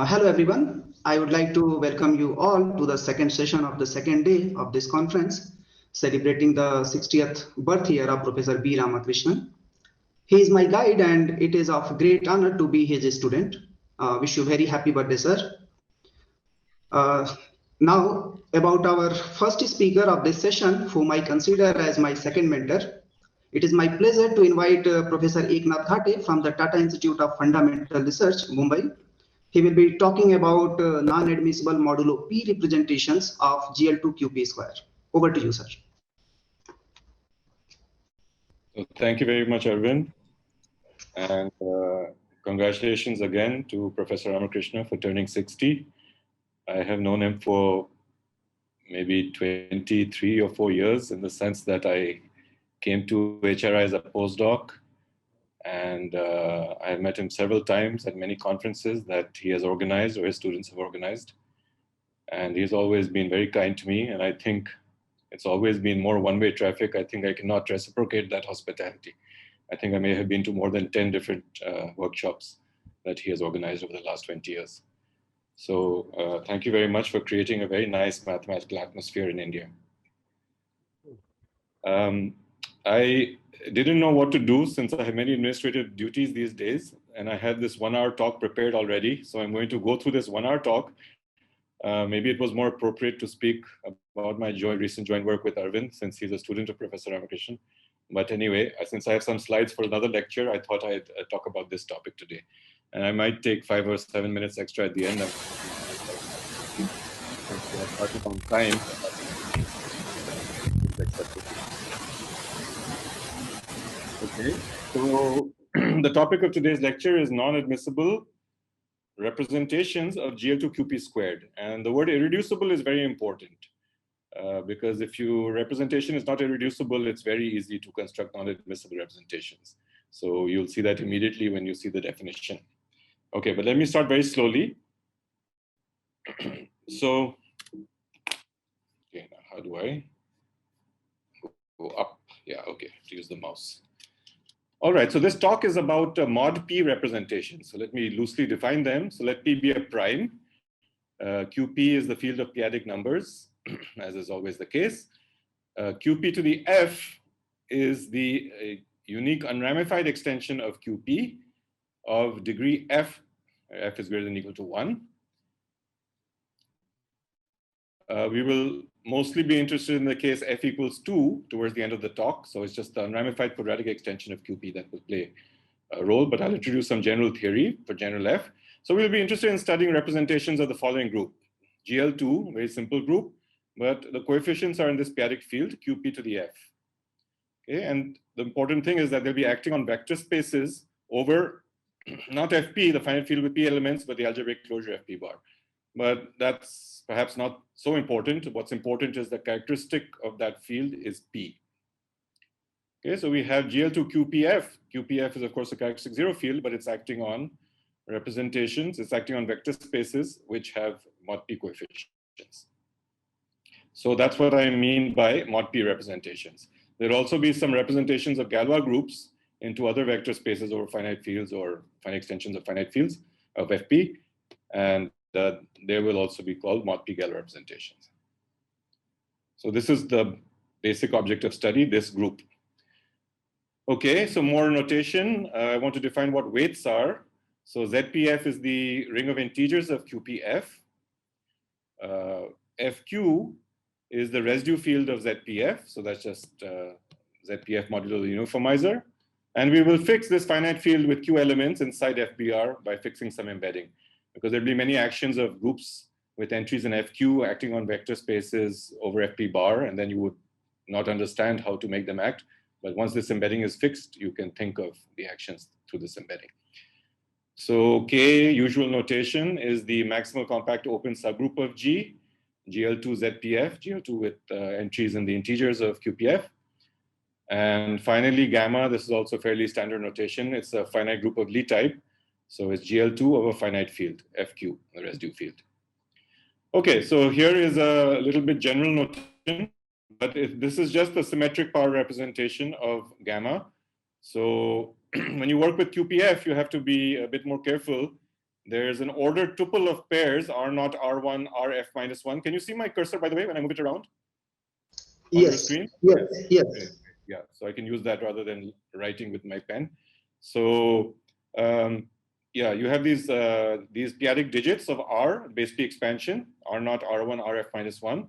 Hello everyone. I would like to welcome you all to the second session of the second day of this conference, celebrating the 60th birth year of Professor B. Ramakrishnan. He is my guide and it is of great honor to be his student. Wish you very happy birthday, sir. Now about our first speaker of this session, whom I consider as my second mentor. It is my pleasure to invite Professor Eknath Ghate from the Tata Institute of Fundamental Research, Mumbai. He will be talking about non-admissible modulo P representations of GL2 Qp square. Over to you, sir. So thank you very much, Arvind. And congratulations again to Professor Ramakrishna for turning 60. I have known him for maybe 23 or 4 years in the sense that I came to HRI as a postdoc. And I have met him several times at many conferences that he has organized or his students have organized. And he's always been very kind to me. And I think it's always been more one-way traffic. I think I cannot reciprocate that hospitality. I think I may have been to more than 10 different workshops that he has organized over the last 20 years. So thank you very much for creating a very nice mathematical atmosphere in India. I didn't know what to do since I have many administrative duties these days, and I had this 1-hour talk prepared already. So I'm going to go through this 1-hour talk. Maybe it was more appropriate to speak about my recent joint work with Arvind, since he's a student of Professor Ramakrishnan. But anyway, since I have some slides for another lecture, I thought I'd talk about this topic today. And I might take 5 or 7 minutes extra at the end. Started on time. Okay, so the topic of today's lecture is non-admissible representations of GL2 Qp squared. And the word irreducible is very important because if your representation is not irreducible, it's very easy to construct non-admissible representations. So you'll see that immediately when you see the definition. Okay, but let me start very slowly. So, okay, now how do I go up? Yeah, okay, to use the mouse. All right, so this talk is about mod P representations. So let me loosely define them. So let P be a prime. Qp is the field of p-adic numbers, as is always the case. Qp to the f is the unique unramified extension of Qp of degree f. F is greater than or equal to 1. We will mostly be interested in the case f equals 2 towards the end of the talk. So it's just the unramified quadratic extension of Qp that will play a role, but I'll introduce some general theory for general f. So we'll be interested in studying representations of the following group. GL2, very simple group, but the coefficients are in this p-adic field, Qp to the f. Okay, and the important thing is that they'll be acting on vector spaces over not Fp, the finite field with p elements, but the algebraic closure Fp bar. But that's perhaps not so important. What's important is the characteristic of that field is P. Okay, so we have GL2 QPF. QPF is of course a characteristic zero field, but it's acting on representations. It's acting on vector spaces which have mod P coefficients. So that's what I mean by mod P representations. There'll also be some representations of Galois groups into other vector spaces over finite fields or finite extensions of finite fields of Fp. And they will also be called mod P Galois representations. So this is the basic object of study, this group. Okay, so more notation. I want to define what weights are. So ZPF is the ring of integers of QPF. FQ is the residue field of ZPF. So that's just ZPF modulo the uniformizer. And we will fix this finite field with Q elements inside FBR by fixing some embedding, because there'll be many actions of groups with entries in FQ acting on vector spaces over FP bar, and then you would not understand how to make them act. But once this embedding is fixed, you can think of the actions through this embedding. So K, usual notation, is the maximal compact open subgroup of G, GL2 ZPF, GL2 with entries in the integers of QPF. And finally, gamma, this is also fairly standard notation. It's a finite group of Lie type. So it's GL2 of a finite field, FQ, the residue field. Okay, so here is a little bit general notation, but this is just the symmetric power representation of gamma. So when you work with QPF, you have to be a bit more careful there's an ordered tuple of pairs R0, R1, Rf minus 1. Can you see my cursor, by the way, when I move it around on your screen? Yes. Yeah, so I can use that rather than writing with my pen. So yeah, you have these p-adic digits of R, base P expansion, R0, R1, Rf minus 1.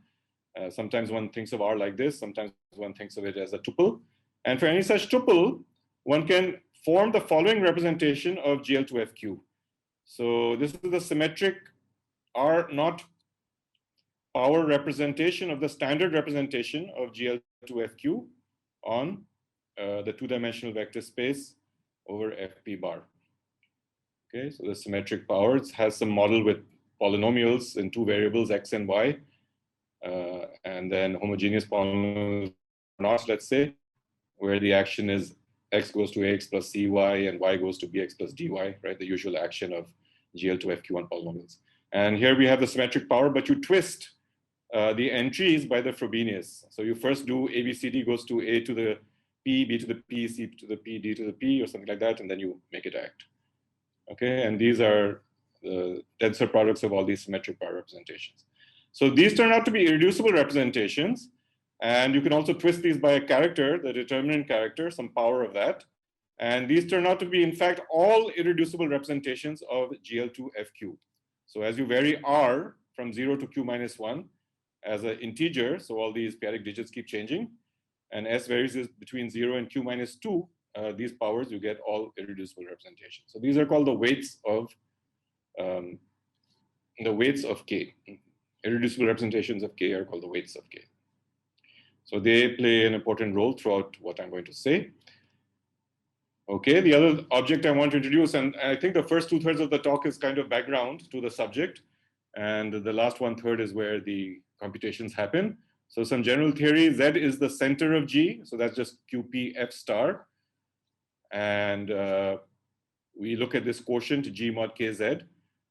Sometimes one thinks of R like this, sometimes one thinks of it as a tuple. And for any such tuple, one can form the following representation of GL2FQ. So this is the symmetric R0 power representation of the standard representation of GL2FQ on the two-dimensional vector space over FP bar. Okay, so the symmetric powers has some model with polynomials in two variables, X and Y, and then homogeneous polynomials not, let's say, where the action is X goes to AX plus CY and Y goes to BX plus DY, right? The usual action of GL2FQ on polynomials. And here we have the symmetric power, but you twist the entries by the Frobenius. So you first do ABCD goes to A to the P, B to the P, C to the P, D to the P, or something like that, and then you make it act. Okay, and these are the tensor products of all these symmetric power representations. So these turn out to be irreducible representations, and you can also twist these by a character, the determinant character, some power of that. And these turn out to be, in fact, all irreducible representations of GL2FQ. So as you vary R from 0 to Q minus 1 as an integer, so all these p-adic digits keep changing, and S varies between 0 and Q minus 2, these powers, you get all irreducible representations. So these are called the weights of K. Irreducible representations of K are called the weights of K. So they play an important role throughout what I'm going to say. Okay, the other object I want to introduce, and I think the first 2/3 of the talk is kind of background to the subject, and the last 1/3 is where the computations happen. So some general theory, Z is the center of G, so that's just QPF star. And we look at this quotient G mod KZ.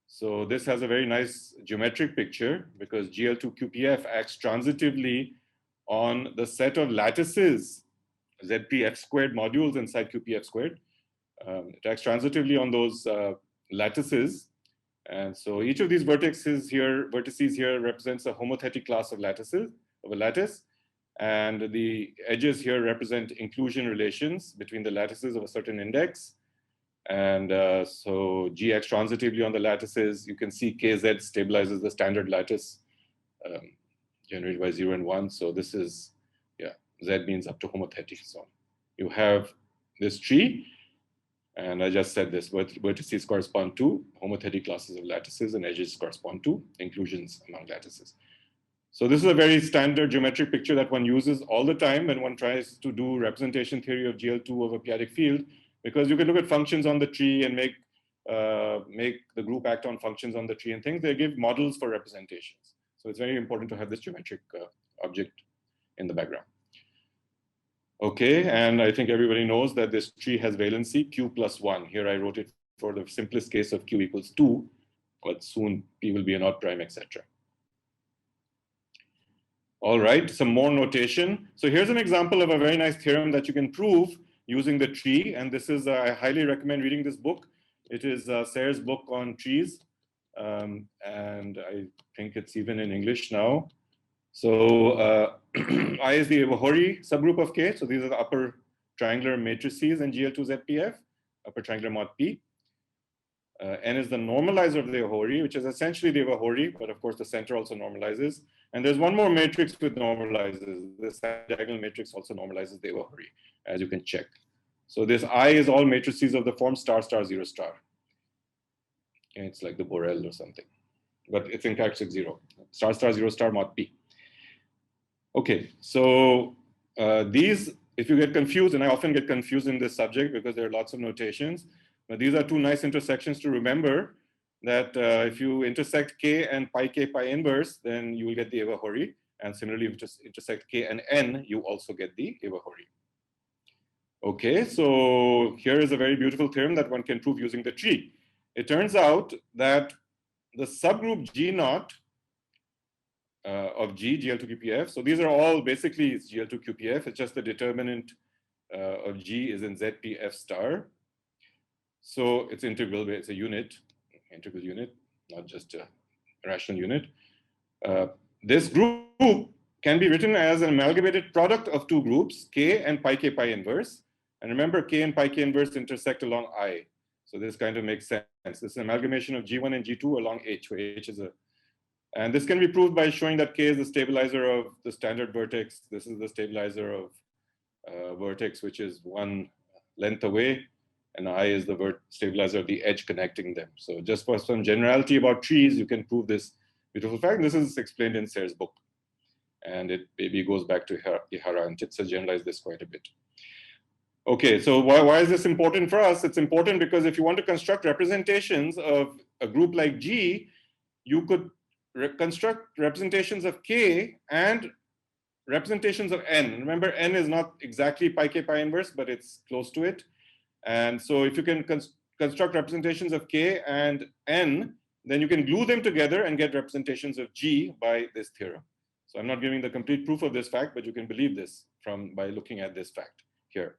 So this has a very nice geometric picture because GL2 QPF acts transitively on the set of lattices, ZPF squared modules inside QPF squared. It acts transitively on those lattices. And so each of these vertices here represents a homothetic class of lattices, of a lattice. And the edges here represent inclusion relations between the lattices of a certain index. And so G acts transitively on the lattices. You can see KZ stabilizes the standard lattice generated by 0 and 1. So this is, yeah, Z means up to homothetic. So you have this tree. And I just said this, vertices correspond to homothetic classes of lattices and edges correspond to inclusions among lattices. So this is a very standard geometric picture that one uses all the time when one tries to do representation theory of GL2 of a p-adic field, because you can look at functions on the tree and make the group act on functions on the tree and things. They give models for representations. So it's very important to have this geometric object in the background. Okay, and I think everybody knows that this tree has valency Q plus 1. Here I wrote it for the simplest case of Q equals 2, but soon P will be an odd prime, etc. All right, some more notation. So here's an example of a very nice theorem that you can prove using the tree. And this is, I highly recommend reading this book. It is Sayre's book on trees. And I think it's even in English now. So I is the Ihori subgroup of K. So these are the upper triangular matrices in GL2ZPF, upper triangular mod P. N is the normalizer of the Ihori, which is essentially the Ihori, but of course the center also normalizes. And there's one more matrix with normalizes. This diagonal matrix also normalizes the Ihori, as you can check. So this I is all matrices of the form star, star, 0, star. And it's like the Borel or something, but it's in characteristic 0. Star, star, 0, star, mod P. Okay, so these, if you get confused, and I often get confused in this subject because there are lots of notations, but these are two nice intersections to remember that if you intersect K and pi K pi inverse, then you will get the Ihori. And similarly, if you just intersect K and N, you also get the Ihori. Okay, so here is a very beautiful theorem that one can prove using the tree. It turns out that the subgroup G0 of G, GL2QPF, so these are all basically GL2QPF, it's just the determinant of G is in ZPF star. So it's integral, it's a unit integral unit, not just a rational unit. This group can be written as an amalgamated product of two groups, K and pi K pi inverse. And remember, K and pi K inverse intersect along I. So this kind of makes sense. This is an amalgamation of G1 and G2 along H, where H is a, and this can be proved by showing that K is the stabilizer of the standard vertex. This is the stabilizer of vertex, which is one length away, and I is the stabilizer of the edge connecting them. So just for some generality about trees, you can prove this beautiful fact. This is explained in Serre's book. And it maybe goes back to Ihara, and Titsa generalized this quite a bit. Okay, so why is this important for us? It's important because if you want to construct representations of a group like G, you could construct representations of K and representations of N. Remember, N is not exactly pi K pi inverse, but it's close to it. And so if you can construct representations of K and N, then you can glue them together and get representations of G by this theorem. So I'm not giving the complete proof of this fact, but you can believe this by looking at this fact here.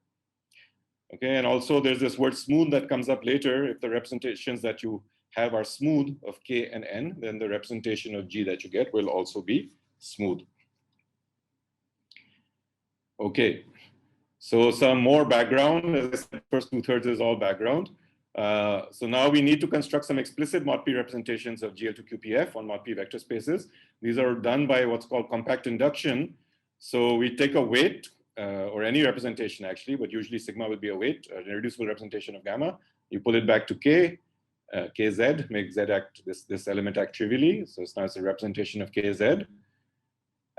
Okay, and also there's this word smooth that comes up later. If the representations that you have are smooth of K and N, then the representation of G that you get will also be smooth. Okay, so some more background. As I said, first 2/3 is all background. So now we need to construct some explicit mod P representations of GL2 QPF on mod P vector spaces. These are done by what's called compact induction. So we take a weight, or any representation actually, but usually sigma will be a weight, an irreducible representation of gamma. You pull it back to K, Kz, make Z act, this element act trivially. So it's now it's a representation of Kz.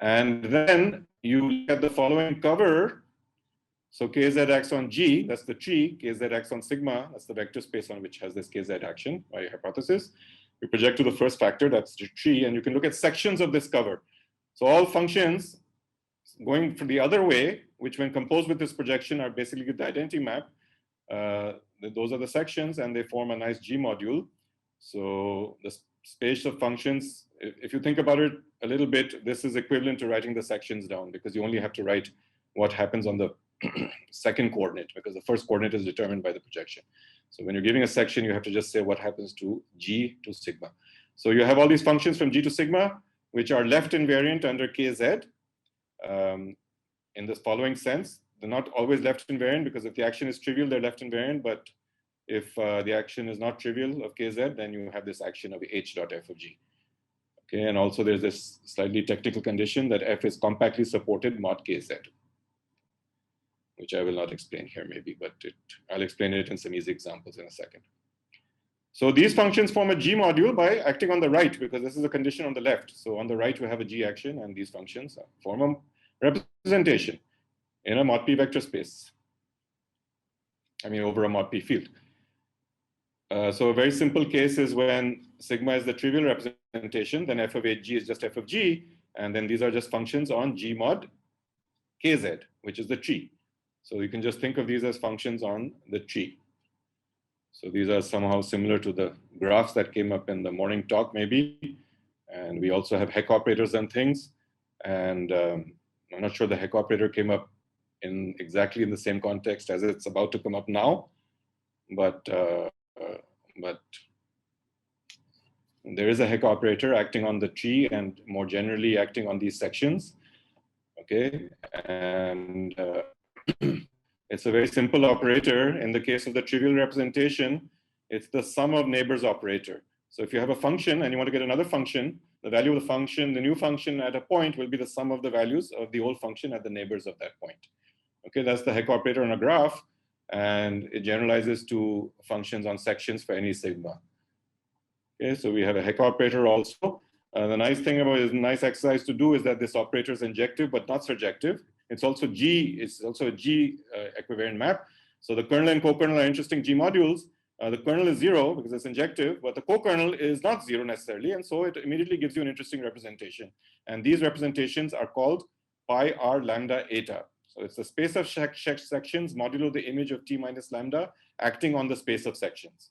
And then you look at the following cover. So Kz acts on G, that's the tree. Kz acts on sigma, that's the vector space on which has this Kz action by hypothesis. You project to the first factor, that's the tree, and you can look at sections of this cover. So all functions going from the other way, which when composed with this projection are basically the identity map. Those are the sections, and they form a nice G module. So the space of functions, if you think about it a little bit, this is equivalent to writing the sections down, because you only have to write what happens on the second coordinate, because the first coordinate is determined by the projection. So when you're giving a section, you have to just say what happens to G to sigma. So you have all these functions from G to sigma, which are left invariant under Kz. In this following sense, they're not always left invariant, because if the action is trivial, they're left invariant. But if the action is not trivial of Kz, then you have this action of H dot F of G. Okay, and also there's this slightly technical condition that F is compactly supported mod Kz, which I will not explain here maybe, but I'll explain it in some easy examples in a second. So these functions form a G module by acting on the right, because this is a condition on the left. So on the right, we have a G action, and these functions form a representation in a mod P vector space. I mean, over a mod P field. So a very simple case is when sigma is the trivial representation, then f of H G is just f of G, and then these are just functions on G mod Kz, which is the tree. So you can just think of these as functions on the tree. So these are somehow similar to the graphs that came up in the morning talk maybe. And we also have Heck operators and things. And I'm not sure the Heck operator came up exactly in the same context as it's about to come up now. But there is a Heck operator acting on the tree and more generally acting on these sections. Okay, and it's a very simple operator. In the case of the trivial representation, it's the sum of neighbors operator. So if you have a function and you want to get another function, the value of the function, the new function at a point will be the sum of the values of the old function at the neighbors of that point. Okay, that's the Heck operator on a graph, and it generalizes to functions on sections for any sigma. Okay, so we have a Heck operator also. The nice thing about it, nice exercise to do is that this operator is injective but not surjective. It's also G, it's also a G equivariant map. So the kernel and co-kernel are interesting G modules. The kernel is 0 because it's injective, but the co-kernel is not 0 necessarily. And so it immediately gives you an interesting representation. And these representations are called pi r lambda eta. So it's the space of sections modulo the image of T minus lambda acting on the space of sections.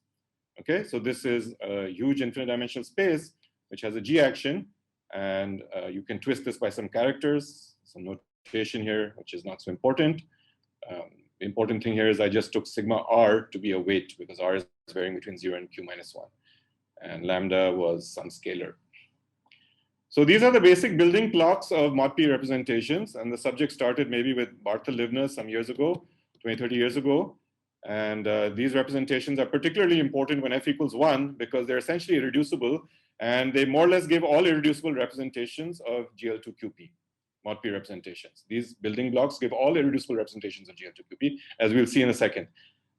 Okay, so this is a huge infinite dimensional space which has a G action, and you can twist this by some characters, some notation here, which is not so important. The important thing here is I just took sigma r to be a weight because r is varying between 0 and q minus 1. and lambda was some scalar. So these are the basic building blocks of mod P representations, and the subject started maybe with Barthel Leibniz some years ago, 20, 30 years ago. And these representations are particularly important when f equals 1 because they're essentially irreducible, and they more or less give all irreducible representations of GL2 QP, mod P representations. These building blocks give all irreducible representations of GL2 QP, as we'll see in a second.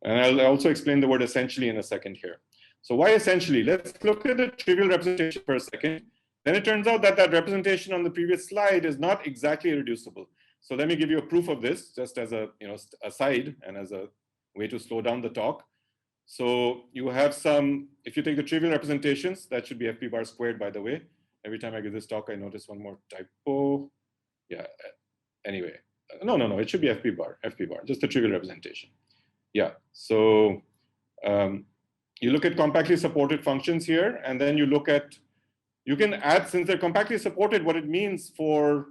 And I'll also explain the word essentially in a second here. So why essentially? Let's look at the trivial representation for a second. Then it turns out that that representation on the previous slide is not exactly irreducible. So let me give you a proof of this, just as a aside and as a way to slow down the talk. So you have some, if you take the trivial representations, that should be FP bar squared, by the way. Every time I give this talk, I notice one more typo. Yeah, anyway, no, it should be FP bar, just the trivial representation. Yeah, so you look at compactly supported functions here, and then you look at, you can add, since they're compactly supported, what it means for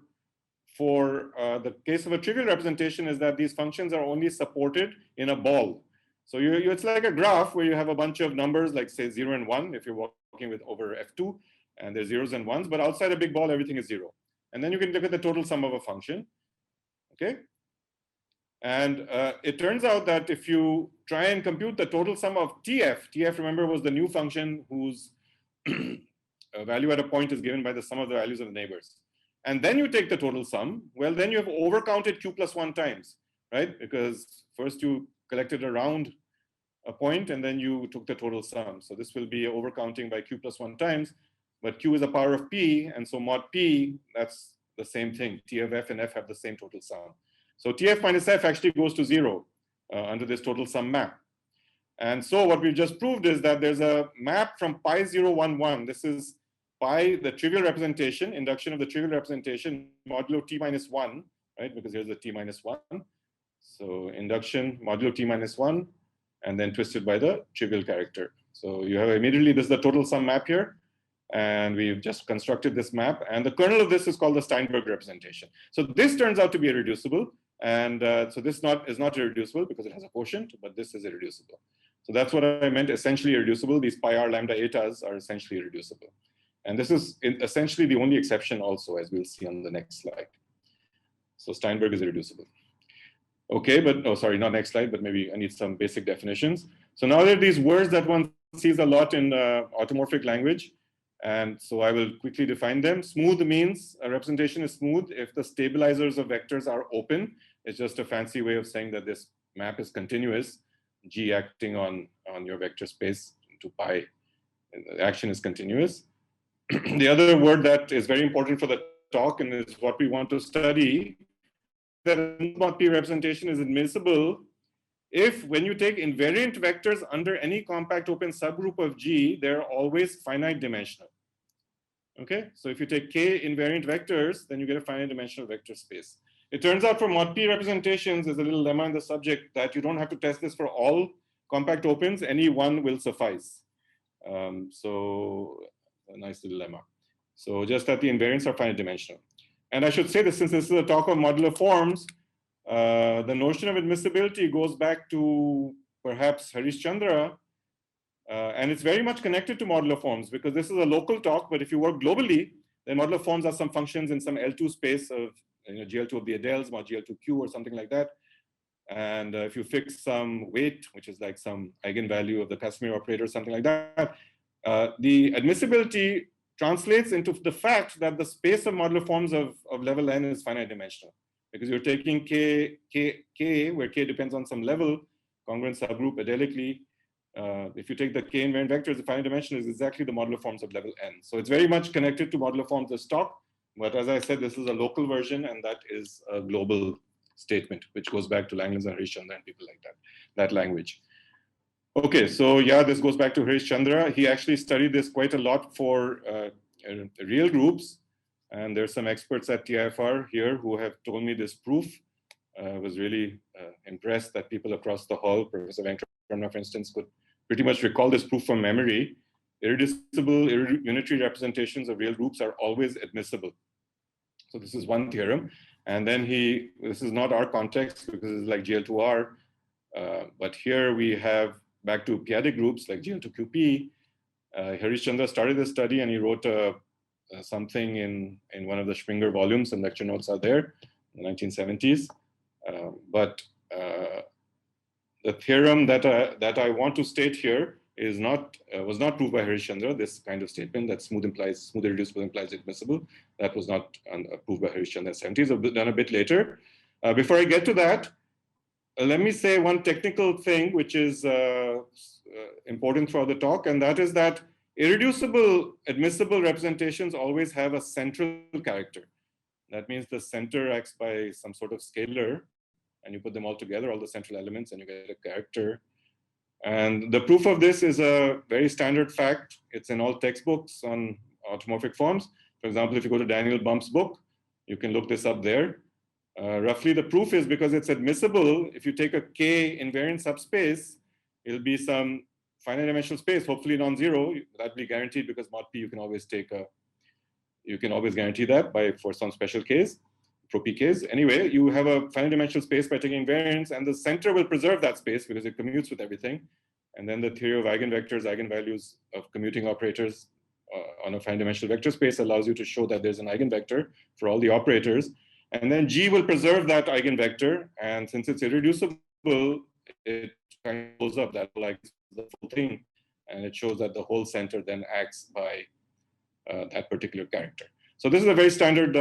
the case of a trivial representation is that these functions are only supported in a ball. So it's like a graph where you have a bunch of numbers, like say 0 and 1, if you're working with over F2, and there's zeros and ones, but outside a big ball, everything is 0. And then you can look at the total sum of a function, okay? And it turns out that if you try and compute the total sum of TF, remember, was the new function whose value at a point is given by the sum of the values of the neighbors. And then you take the total sum, well, then you have overcounted Q plus 1 times, right? Because first you collected around a point and then you took the total sum. So this will be overcounting by Q plus 1 times, but Q is a power of P, and so mod P, that's the same thing. T of F and F have the same total sum. So TF minus F actually goes to 0 under this total sum map. And so what we just proved is that there's a map from pi 0, 1, 1. This is pi, the trivial representation, induction of the trivial representation, modulo T minus 1, right? Because here's the T minus 1. So induction modulo T minus 1, and then twisted by the trivial character. So you have immediately, this is the total sum map here. And we've just constructed this map. And the kernel of this is called the Steinberg representation. So this turns out to be irreducible. And so this is not irreducible because it has a quotient, but this is irreducible. So that's what I meant, essentially irreducible. These pi r lambda etas are essentially irreducible. And this is essentially the only exception also, as we'll see on the next slide. So Steinberg is irreducible. Okay, but, oh, sorry, not next slide, but maybe I need some basic definitions. So now there are these words that one sees a lot in automorphic language. And so I will quickly define them. Smooth means a representation is smooth if the stabilizers of vectors are open. It's just a fancy way of saying that this map is continuous, G acting on your vector space to pi. The action is continuous. The other word that is very important for the talk and is what we want to study, that mod P representation is admissible if, when you take invariant vectors under any compact open subgroup of G, they're always finite dimensional. Okay, so if you take K invariant vectors, then you get a finite dimensional vector space. It turns out for mod P representations, there's a little lemma in the subject that you don't have to test this for all compact opens, any one will suffice. So a nice little lemma. So just that the invariants are finite dimensional. And I should say this, since this is a talk of modular forms, the notion of admissibility goes back to perhaps Harish-Chandra, and it's very much connected to modular forms because this is a local talk, but if you work globally, then modular forms are some functions in some L2 space of GL2 of the Adels, mod GL2Q or something like that. And if you fix some weight, which is like some eigenvalue of the Casimir operator, something like that, the admissibility translates into the fact that the space of modular forms of level n is finite dimensional. Because you're taking K, where K depends on some level, congruent subgroup adelically. If you take the K invariant vectors, the finite dimension is exactly the modular forms of level n. So it's very much connected to modular forms of stock. But as I said, this is a local version, and that is a global statement, which goes back to Langlands and Harish-Chandra and people like that language. Okay, so yeah, this goes back to Harish-Chandra. He actually studied this quite a lot for real groups. And there's some experts at TIFR here who have told me this proof. I was really impressed that people across the hall, Professor Venkatramana, for instance, could pretty much recall this proof from memory. Irreducible unitary representations of real groups are always admissible. So this is one theorem. And then this is not our context because it's like GL2R, but here we have back to p-adic groups like GL2QP. Harish-Chandra started this study and he wrote something in one of the Springer volumes, and lecture notes are there in the 1970s. But the theorem that I want to state here is was not proved by Harish-Chandra. This kind of statement that smooth irreducible implies admissible, that was not proved by Harish-Chandra in the 70s, done a bit later. Before I get to that, let me say one technical thing which is important throughout the talk, and that is that irreducible admissible representations always have a central character. That means the center acts by some sort of scalar, and you put them all together, all the central elements, and you get a character. And the proof of this is a very standard fact. It's in all textbooks on automorphic forms. For example, if you go to Daniel Bump's book, you can look this up there. Roughly, the proof is because it's admissible, if you take a K invariant subspace, it'll be some finite dimensional space, hopefully non-zero. That'll be guaranteed because mod P, you can always guarantee that for some special case, pro P case. Anyway, you have a finite dimensional space by taking invariance, and the center will preserve that space because it commutes with everything. And then the theory of eigenvectors, eigenvalues of commuting operators on a finite dimensional vector space allows you to show that there's an eigenvector for all the operators. And then G will preserve that eigenvector. And since it's irreducible, it kind of pulls up that like the full thing. And it shows that the whole center then acts by that particular character. So this is a very standard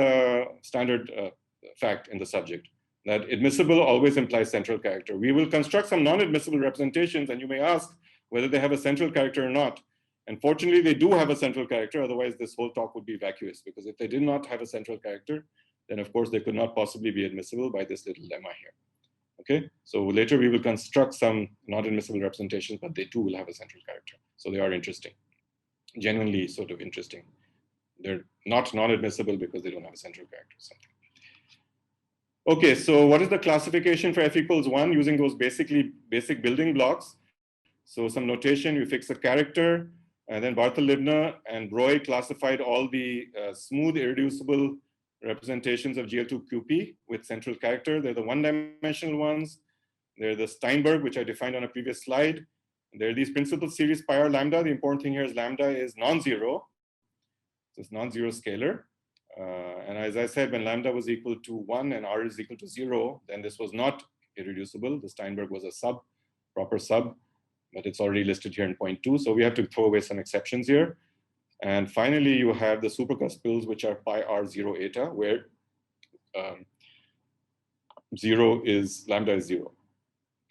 fact in the subject, that admissible always implies central character. We will construct some non-admissible representations, and you may ask whether they have a central character or not. And fortunately, they do have a central character. Otherwise, this whole talk would be vacuous, because if they did not have a central character, then of course they could not possibly be admissible by this little lemma here. Okay, so later we will construct some non-admissible representations, but they too will have a central character. So they are interesting, genuinely sort of interesting. They're not non-admissible because they don't have a central character or something. Okay, so what is the classification for f equals 1 using those basic building blocks? So some notation, you fix a character, and then Barthel-Libner and Breuil classified all the smooth irreducible representations of GL2 QP with central character. They're the one-dimensional ones. They're the Steinberg, which I defined on a previous slide. There are these principal series pi r lambda. The important thing here is lambda is non-zero. So it's non-zero scalar. And as I said, when lambda was equal to 1 and r is equal to 0, then this was not irreducible. The Steinberg was a proper sub, but it's already listed here in point 2. So we have to throw away some exceptions here. And finally, you have the supercuspils, which are pi r 0 eta, where lambda is 0.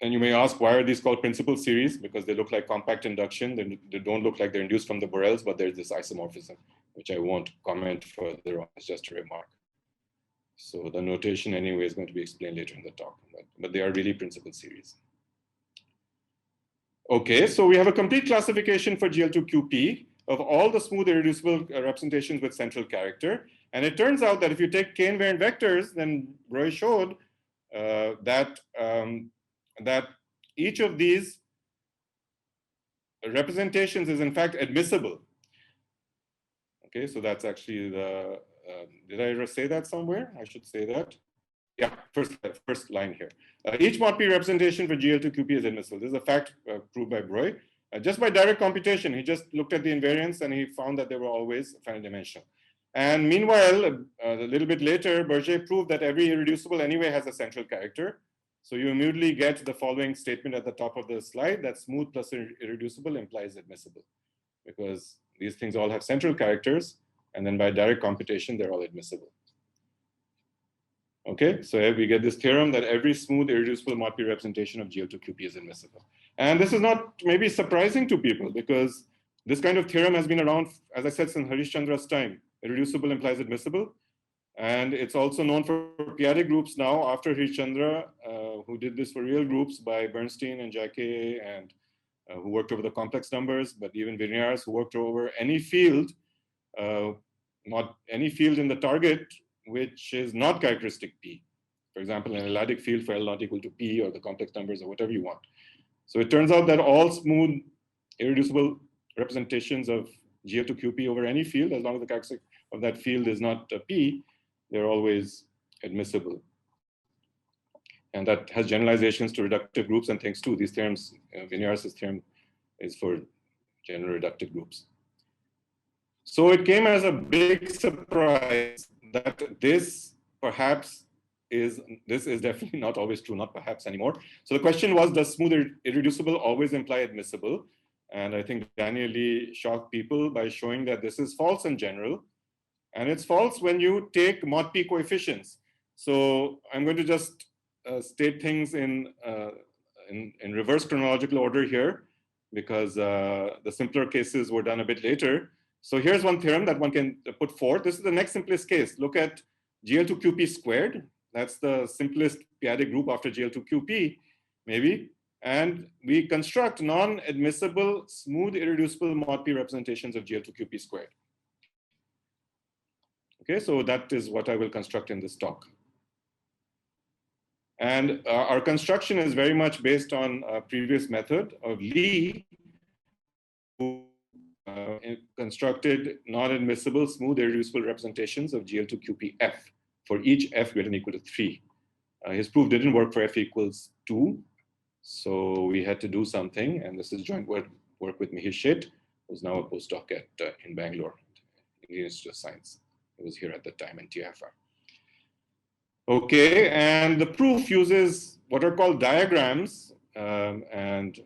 And you may ask, why are these called principal series? Because they look like compact induction. They don't look like they're induced from the Borels, but there's this isomorphism, which I won't comment further on. It's just a remark. So the notation anyway is going to be explained later in the talk, but they are really principal series. Okay, so we have a complete classification for GL2 QP of all the smooth irreducible representations with central character. And it turns out that if you take K invariant vectors, then Breuil showed that each of these representations is in fact admissible. Okay, so that's actually the, did I ever say that somewhere? I should say that. Yeah, first line here. Each mod P representation for GL2 QP is admissible. This is a fact proved by Breuil. Just by direct computation, he just looked at the invariants and he found that they were always finite dimensional. And meanwhile, a little bit later, Berger proved that every irreducible anyway has a central character. So you immediately get the following statement at the top of the slide, that smooth plus irreducible implies admissible, because these things all have central characters, and then by direct computation, they're all admissible. Okay, so we get this theorem that every smooth irreducible mod P representation of GL2 QP is admissible. And this is not maybe surprising to people, because this kind of theorem has been around, as I said, since Harish-Chandra's time. Irreducible implies admissible. And it's also known for p-adic groups now after Harish-Chandra, who did this for real groups by Bernstein and Jacquet, and who worked over the complex numbers, but even Vigneras, who worked over any field, any field in the target, which is not characteristic P. For example, an L-adic field for L not equal to P, or the complex numbers, or whatever you want. So it turns out that all smooth irreducible representations of GL2 QP over any field, as long as the characteristic of that field is not P, they're always admissible. And that has generalizations to reductive groups and things too. These theorems, Vigneras' theorem is for general reductive groups. So it came as a big surprise that this is definitely not always true, not perhaps anymore. So the question was, does smooth irreducible always imply admissible? And I think Daniel Lee shocked people by showing that this is false in general. And it's false when you take mod p coefficients. So I'm going to just state things in reverse chronological order here, because the simpler cases were done a bit later. So here's one theorem that one can put forth. This is the next simplest case. Look at GL2 Qp squared. That's the simplest p-adic group after GL2 Qp, maybe. And we construct non-admissible, smooth, irreducible mod p representations of GL2 Qp squared. Okay, so that is what I will construct in this talk. And our construction is very much based on a previous method of Lee, who constructed non-admissible, smooth, irreducible representations of GL2 QPF for each f greater than or equal to 3. His proof didn't work for f equals 2, so we had to do something, and this is joint work with Mihir Sheth, who's now a postdoc in Bangalore, Indian Institute of Science. He was here at the time in TIFR. Okay, and the proof uses what are called diagrams, and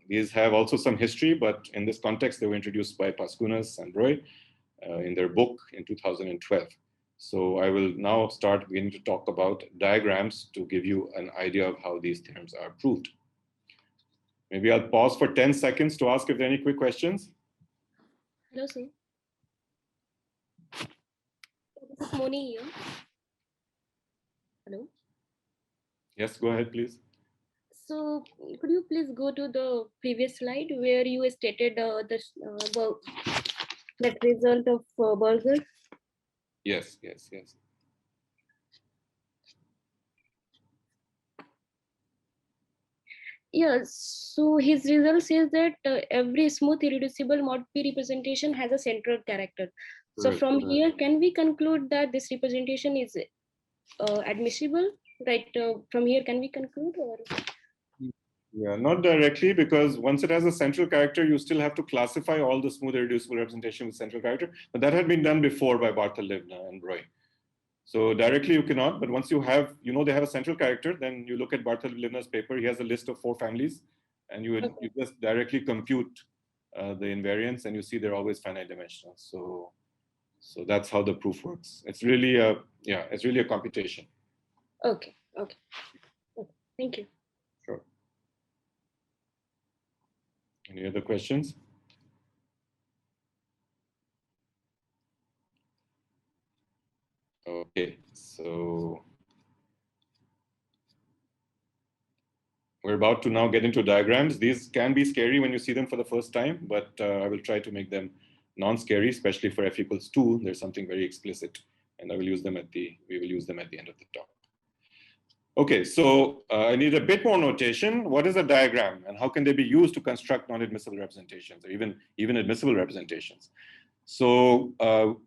these have also some history, but in this context, they were introduced by Pascunas and Roy in their book in 2012. So I will now start beginning to talk about diagrams to give you an idea of how these theorems are proved. Maybe I'll pause for 10 seconds to ask if there are any quick questions. Hello, sir. This is Moni here. Hello. Yes, go ahead, please. So could you please go to the previous slide where you stated that result of Burger? Yes. Yes. So his result says that every smooth irreducible mod P representation has a central character. So from here, can we conclude that this representation is admissible? Right? From here, can we conclude? Or? Yeah, not directly, because once it has a central character, you still have to classify all the smooth irreducible representation with central character. But that had been done before by Barthel-Livna and Roy. So directly you cannot, but once you have, they have a central character, then you look at Barthel-Livna's paper. He has a list of 4 families, and you just directly compute the invariance, and you see they're always finite dimensional. So that's how the proof works. It's really a computation. Okay. Thank you. Sure. Any other questions? Okay, so we're about to now get into diagrams. These can be scary when you see them for the first time, but I will try to make them non-scary, especially for f equals 2. There's something very explicit, and we will use them at the end of the talk. Okay, so I need a bit more notation. What is a diagram, and how can they be used to construct non-admissible representations, or even admissible representations? So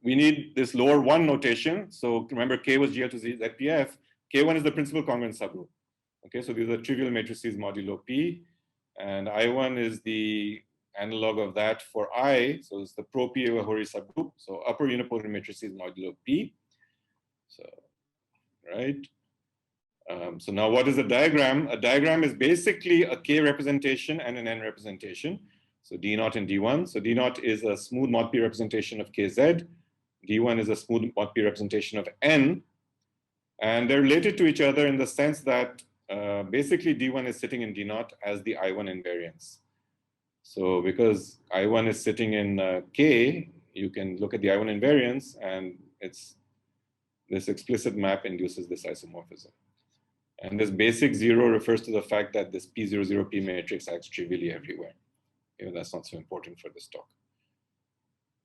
we need this lower 1 notation. So remember, K was GL2 ZPF. K1 is the principal congruent subgroup. Okay, so these are trivial matrices modulo P, and I1 is the analog of that for I. So it's the pro-P over Hori subgroup. So upper unipolar matrices modulo P. So, right. So now what is a diagram? A diagram is basically a K representation and an N representation. So D0 and D1. So D0 is a smooth mod P representation of KZ. D1 is a smooth mod P representation of N. And they're related to each other in the sense that basically D1 is sitting in D0 as the I1 invariance. So because I1 is sitting in K, you can look at the I1 invariance, and this explicit map induces this isomorphism. And this basic 0 refers to the fact that this P00P matrix acts trivially everywhere. Even that's not so important for this talk.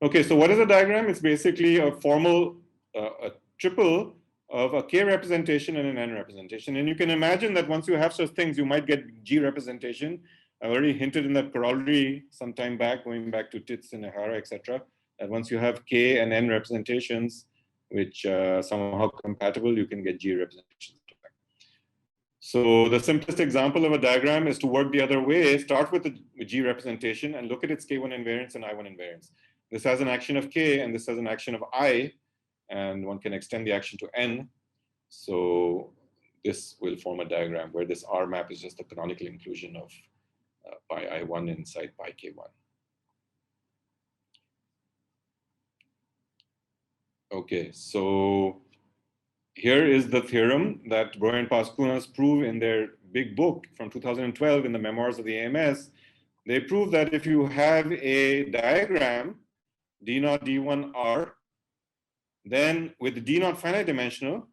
Okay, so what is a diagram? It's basically a formal a triple of a K representation and an N representation. And you can imagine that once you have such things, you might get G representation. I already hinted in that corollary some time back, going back to Titz and Ehara, etc., that once you have K and N representations, which somehow compatible, you can get G representations. So the simplest example of a diagram is to work the other way. Start with the G representation and look at its K1 invariance and I1 invariance. This has an action of k, and this has an action of I, and one can extend the action to n. So this will form a diagram where this R map is just the canonical inclusion of pi I1 inside pi K1. Okay, so here is the theorem that Bro and Pascunas prove in their big book from 2012 in the Memoirs of the AMS. They prove that if you have a diagram, D0, D1, R, then with D0 finite dimensional,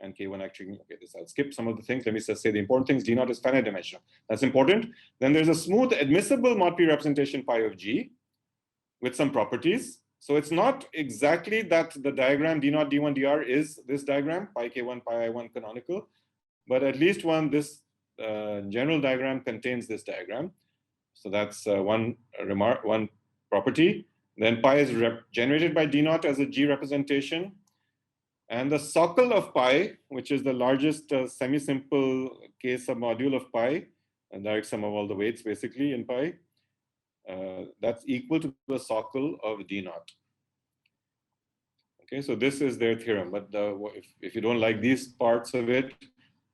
and K1 actually, okay, this I'll skip some of the things. Let me just say the important things. D0 is finite dimensional. That's important. Then there's a smooth admissible mod P representation pi of G with some properties. So it's not exactly that the diagram D0, D1, DR is this diagram, pi K1, pi I1 canonical, but at least this general diagram contains this diagram. So that's one property. Then pi is generated by D0 as a G representation. And the socle of pi, which is the largest semi-simple K submodule of pi, and direct sum of all the weights basically in pi, that's equal to the socle of D0. Okay, so this is their theorem. But if you don't like these parts of it,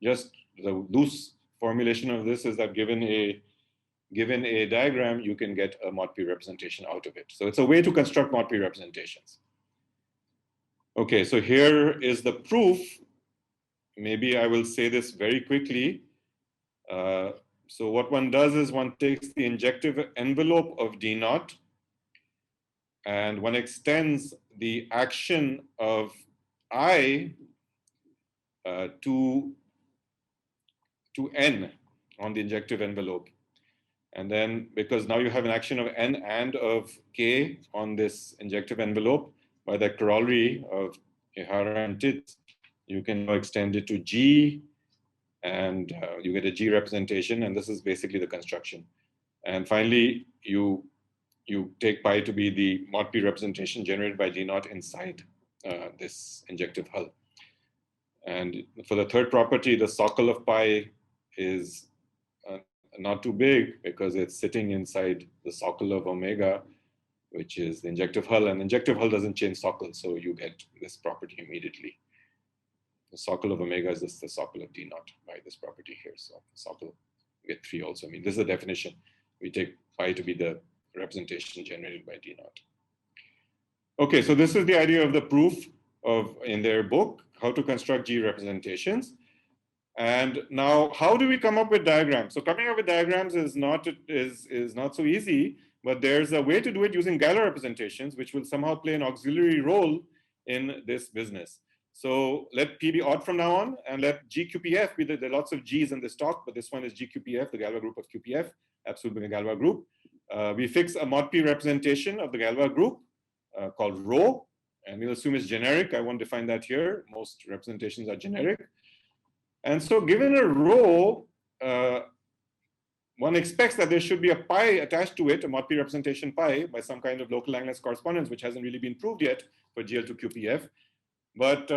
just the loose formulation of this is that given a diagram, you can get a mod P representation out of it. So it's a way to construct mod P representations. Okay, so here is the proof. Maybe I will say this very quickly. So what one does is one takes the injective envelope of D0 and one extends the action of I to n on the injective envelope. And then because now you have an action of n and of k on this injective envelope, by the corollary of Ihara and Tit, you can now extend it to G, and you get a G representation, and this is basically the construction. And finally, you take pi to be the mod P representation generated by D0 inside this injective hull. And for the third property, the socle of pi is not too big because it's sitting inside the socle of omega, which is the injective hull, and the injective hull doesn't change socle, so you get this property immediately. The socle of omega is just the socle of D0 by this property here. So socle, you get 3 also. I mean, this is the definition. We take pi to be the representation generated by D0. Okay, so this is the idea of the proof in their book, how to construct G representations. And now, how do we come up with diagrams? So coming up with diagrams is not so easy, but there's a way to do it using Galois representations, which will somehow play an auxiliary role in this business. So let P be odd from now on, and let GQPF be there are lots of G's in this talk, but this one is GQPF, the Galois group of QPF, absolutely the Galois group. We fix a mod P representation of the Galois group called rho, and we'll assume it's generic. I won't define that here. Most representations are generic. And so given a rho, one expects that there should be a pi attached to it, a mod P representation pi, by some kind of local Langlands correspondence, which hasn't really been proved yet for GL2 QPF. But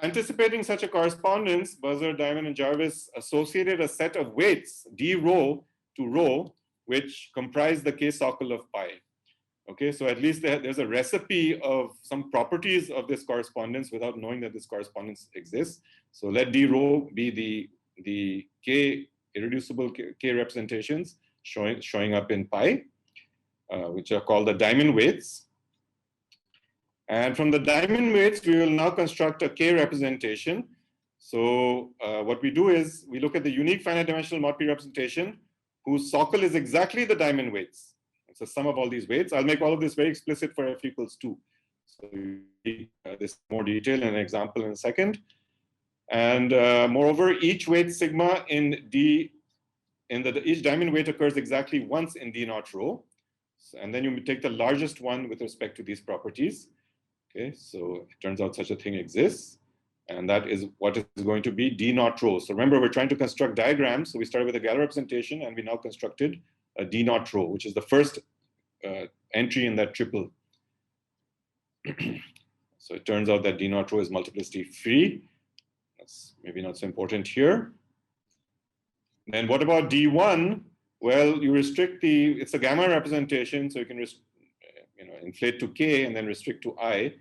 anticipating such a correspondence, Buzzer, Diamond, and Jarvis associated a set of weights, d rho to rho, which comprise the K socle of pi. Okay, so at least there's a recipe of some properties of this correspondence without knowing that this correspondence exists. So let d rho be the K irreducible K representations showing up in pi, which are called the diamond weights. And from the diamond weights, we will now construct a K representation. So what we do is we look at the unique finite dimensional mod P representation whose socle is exactly the diamond weights. It's the sum of all these weights. I'll make all of this very explicit for F equals 2. So this more detail in an example in a second. And moreover, each weight sigma in D, each diamond weight occurs exactly once in D0 rho. So, and then you take the largest one with respect to these properties. Okay, so it turns out such a thing exists. And that is what is going to be D0 rho. So remember, we're trying to construct diagrams. So we started with a Galois representation, and we now constructed a D0 rho, which is the first entry in that triple. So it turns out that D0 rho is multiplicity free. That's maybe not so important here. Then what about D1? Well, you restrict it's a gamma representation, so you can inflate to K and then restrict to I.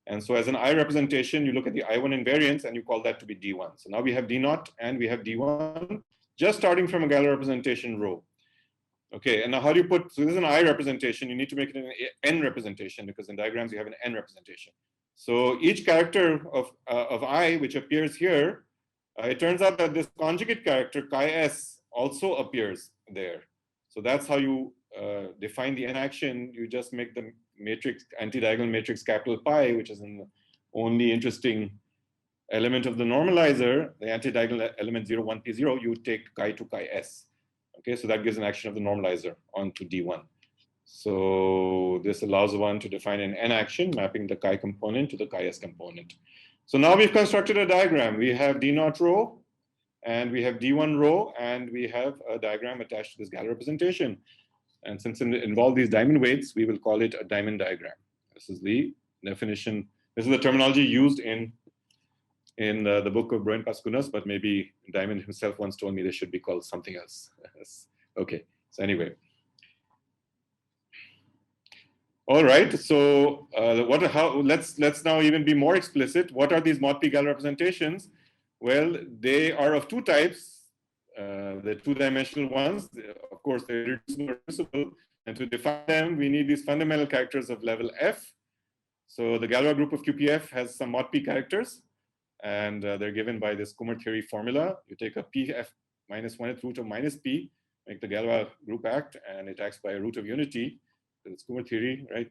And so as an I representation, you look at the I1 invariance and you call that to be D1. So now we have D0 and we have D1, just starting from a Galois representation rho. Okay, and now how do you put, so this is an I representation, you need to make it an N representation because in diagrams you have an N representation. So each character of I, which appears here, it turns out that this conjugate character, chi S, also appears there. So that's how you define the N action. You just make the matrix, anti-diagonal matrix capital pi, which is an only interesting element of the normalizer, the anti-diagonal element 0, 1, P0, you take chi to chi S. Okay, so that gives an action of the normalizer onto D1. So this allows one to define an N action, mapping the chi component to the chi S component. So now we've constructed a diagram. We have D0 rho, and we have D1 rho, and we have a diagram attached to this Galois representation. And since it involves these diamond weights, we will call it a diamond diagram. This is the definition. This is the terminology used in the book of Bern Pascunas, but maybe Diamond himself once told me they should be called something else. Okay, so anyway. All right, so let's now even be more explicit. What are these mod P Galois representations? Well, they are of two types. The two-dimensional ones, of course, they're reducible. And to define them, we need these fundamental characters of level F. So the Galois group of QPF has some mod P characters, and they're given by this Kummer theory formula. You take a PF minus 1th root of minus P, make the Galois group act, and it acts by a root of unity. It's Kummer theory, right?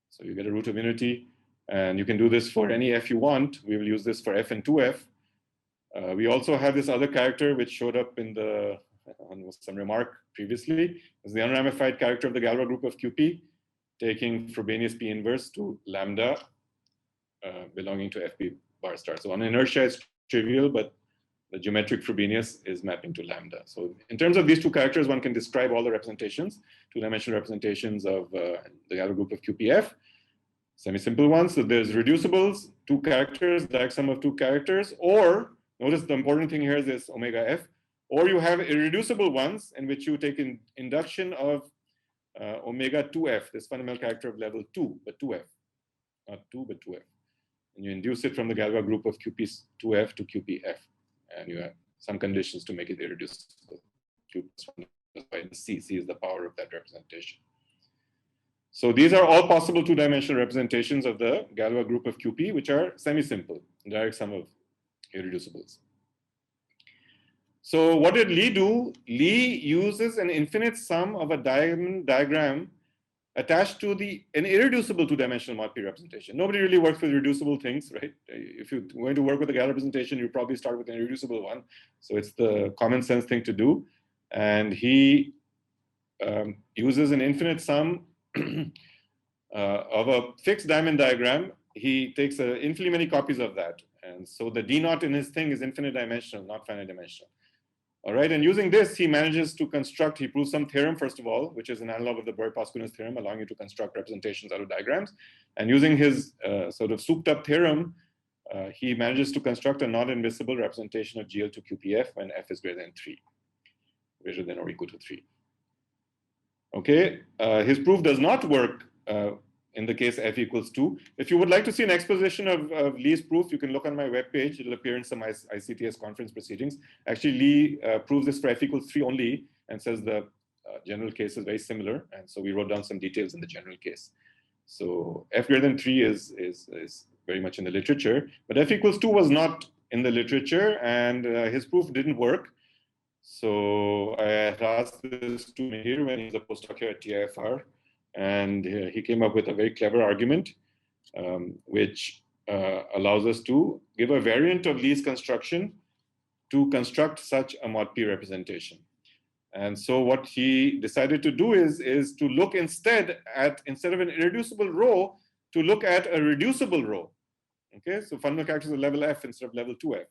So you get a root of unity, and you can do this for any F you want. We will use this for F and 2F. We also have this other character which showed up in the on some remark previously. It's the unramified character of the Galois group of QP, taking Frobenius P inverse to lambda belonging to FP bar star. So on inertia, it's trivial, but the geometric Frobenius is mapping to lambda. So in terms of these two characters, one can describe all the representations, two-dimensional representations of the Galois group of QPF, semi-simple ones. So there's reducibles, two characters, direct sum of two characters, or notice the important thing here is this omega F, or you have irreducible ones in which you take in induction of omega 2F, this fundamental character of level 2, but 2F, not 2, but 2F. And you induce it from the Galois group of QP2F to QPF. And you have some conditions to make it irreducible. Q plus 1 by C. C is the power of that representation. So these are all possible two-dimensional representations of the Galois group of QP, which are semi-simple, direct sum of irreducibles. So what did Lee do? Lee uses an infinite sum of a diagram attached to an irreducible two-dimensional mod P representation. Nobody really works with reducible things, right? If you're going to work with a Galois representation, you probably start with an irreducible one. So it's the common sense thing to do. And he uses an infinite sum of a fixed diamond diagram. He takes infinitely many copies of that. And so the D0 in his thing is infinite dimensional, not finite dimensional. All right, and using this, he manages to construct, he proves some theorem, first of all, which is an analog of the Bern-Pascunas theorem, allowing you to construct representations out of diagrams. And using his sort of souped up theorem, he manages to construct a non-admissible representation of GL2 QPF when F is greater than 3, greater than or equal to 3. Okay, his proof does not work in the case F equals 2. If you would like to see an exposition of Lee's proof, you can look on my webpage. It'll appear in some ICTS conference proceedings. Actually, Lee proves this for F equals 3 only and says the general case is very similar. And so we wrote down some details in the general case. So F greater than 3 is very much in the literature, but F equals 2 was not in the literature, and his proof didn't work. So I had asked this to Mihir when he was a postdoc here at TIFR. And he came up with a very clever argument, which allows us to give a variant of Lee's construction to construct such a mod P representation. And so what he decided to do is to look instead of an irreducible rho, to look at a reducible rho. Okay, so fundamental characters of level F instead of level 2F.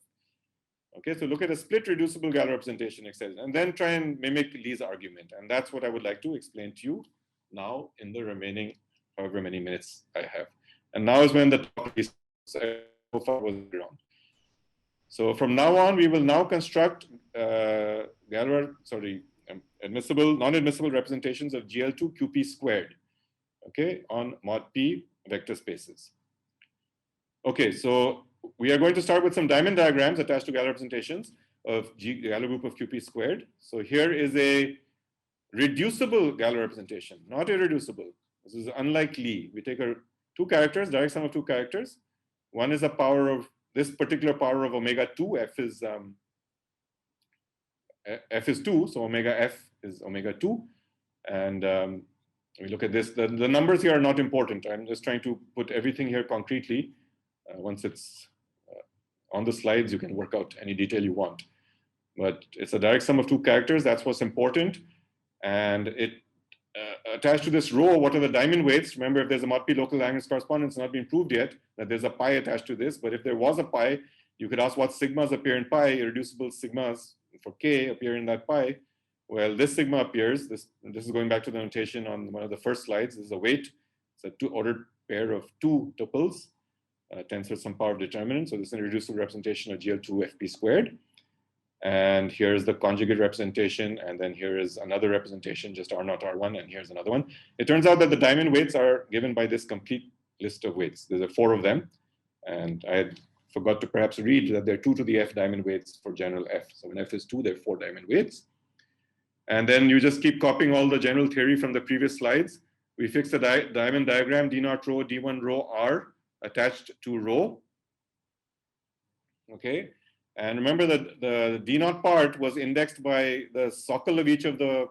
Okay, so look at a split reducible Galois representation, etc. And then try and mimic Lee's argument. And that's what I would like to explain to you now in the remaining however many minutes I have. And now is when the talk so far was around. So from now on, we will now construct non-admissible representations of GL2 QP squared. okay, on mod P vector spaces. Okay, so we are going to start with some diamond diagrams attached to Galois representations of Galois group of Qp squared. So here is a reducible Galois representation, not irreducible. This is unlike Lie. We take two characters, direct sum of two characters. One is a power of this particular power of omega 2. F is 2, so omega f is omega 2. And we look at this. The numbers here are not important. I'm just trying to put everything here concretely. Once it's on the slides, you can work out any detail you want. But it's a direct sum of two characters. That's what's important. And it attached to this row, what are the diamond weights? Remember, if there's a mod P local Lagrange correspondence, not been proved yet, that there's a pi attached to this. But if there was a pi, you could ask what sigmas appear in pi. Irreducible sigmas for k appear in that pi. Well, this sigma appears. This is going back to the notation on one of the first slides. This is a weight. It's a two-ordered pair of two tuples, tensor some power of determinant. So this is an irreducible representation of GL2 FP squared. And here's the conjugate representation. And then here is another representation, just R0, R1. And here's another one. It turns out that the diamond weights are given by this complete list of weights. There's 4 of them. And I had forgot to perhaps read that there are 2 to the F diamond weights for general F. So when F is 2, there are 4 diamond weights. And then you just keep copying all the general theory from the previous slides. We fix the diamond diagram, D0 rho, D1 rho R attached to rho. Okay. And remember that the D0 part was indexed by the socle of each of the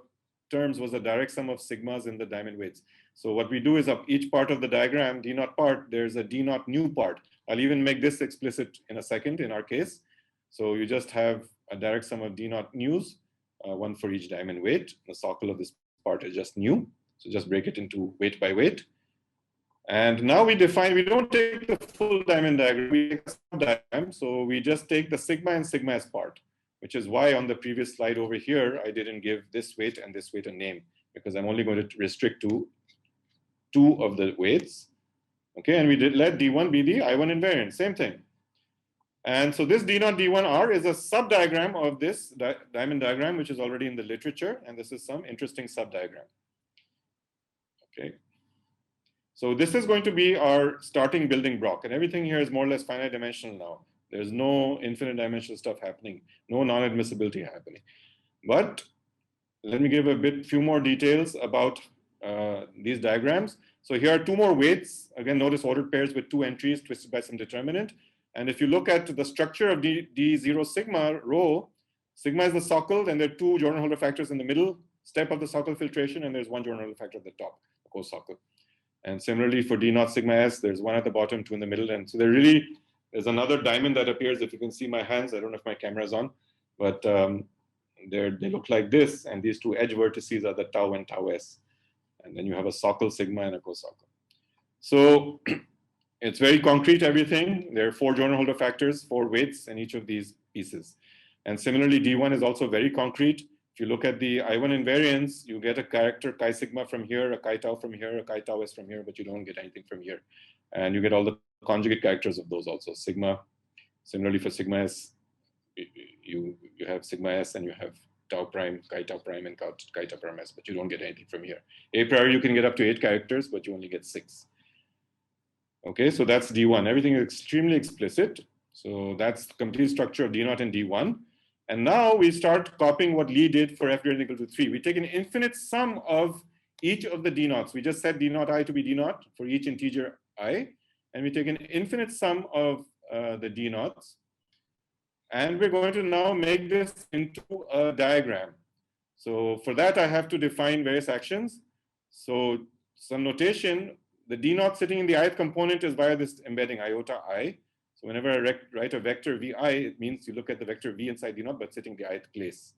terms was a direct sum of sigmas in the diamond weights. So what we do is of each part of the diagram, D0 part, there's a D0 new part. I'll even make this explicit in a second in our case. So you just have a direct sum of D0 news, one for each diamond weight. The socle of this part is just new. So just break it into weight by weight. And now we don't take the full diamond diagram, we take a sub-diagram. So we just take the sigma and sigma s part, which is why on the previous slide over here, I didn't give this weight and this weight a name, because I'm only going to restrict to 2 of the weights. Okay, and we let D1 be the I1 invariant, same thing. And so this D0 D1R is a sub-diagram of this diamond diagram, which is already in the literature. And this is some interesting sub-diagram. Okay. So this is going to be our starting building block, and everything here is more or less finite dimensional now. There's no infinite dimensional stuff happening, no non-admissibility happening. But let me give few more details about these diagrams. So here are 2 more weights. Again, notice ordered pairs with 2 entries twisted by some determinant. And if you look at the structure of D0 sigma rho, sigma is the socle, and there are 2 Jordan-Holder factors in the middle step of the socle filtration, and there's 1 Jordan-Holder factor at the top, the co-socle. And similarly for D0 sigma s, there's 1 at the bottom, 2 in the middle. And so there's another diamond that appears. If you can see my hands, I don't know if my camera is on, but they look like this. And these 2 edge vertices are the tau and tau s. And then you have a socle sigma and a co-socle. So it's very concrete, everything. There are 4 Jordan-Holder factors, 4 weights in each of these pieces. And similarly, D1 is also very concrete. If you look at the I1 invariance, you get a character chi sigma from here, a chi tau from here, a chi tau s from here, but you don't get anything from here. And you get all the conjugate characters of those also. Sigma, similarly for sigma s, you have sigma s and you have tau prime, chi tau prime, and chi tau prime s, but you don't get anything from here. A priori, you can get up to 8 characters, but you only get 6. Okay, so that's D1. Everything is extremely explicit. So that's the complete structure of D0 and D1. And now we start copying what Lie did for f greater than or equal to 3. We take an infinite sum of each of the D0s. We just set D0 I to be D0 for each integer I. And we take an infinite sum of the D0s. And we're going to now make this into a diagram. So for that, I have to define various actions. So some notation, the D0 sitting in the ith component is via this embedding iota I. So whenever I write a vector vi, it means you look at the vector v inside D0, but sitting the ith place.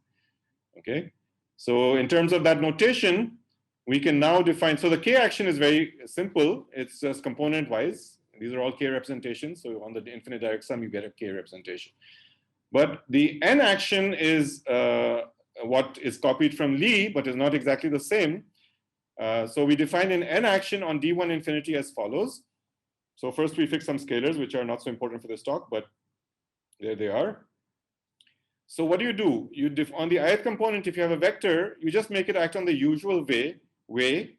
Okay. So in terms of that notation, we can now define. So the k action is very simple. It's just component wise. These are all k representations. So on the infinite direct sum, you get a k representation. But the n action is what is copied from Lie, but is not exactly the same. So we define an n action on D1 infinity as follows. So first we fix some scalars, which are not so important for this talk, but there they are. So what do? On the ith component, if you have a vector, you just make it act on the usual way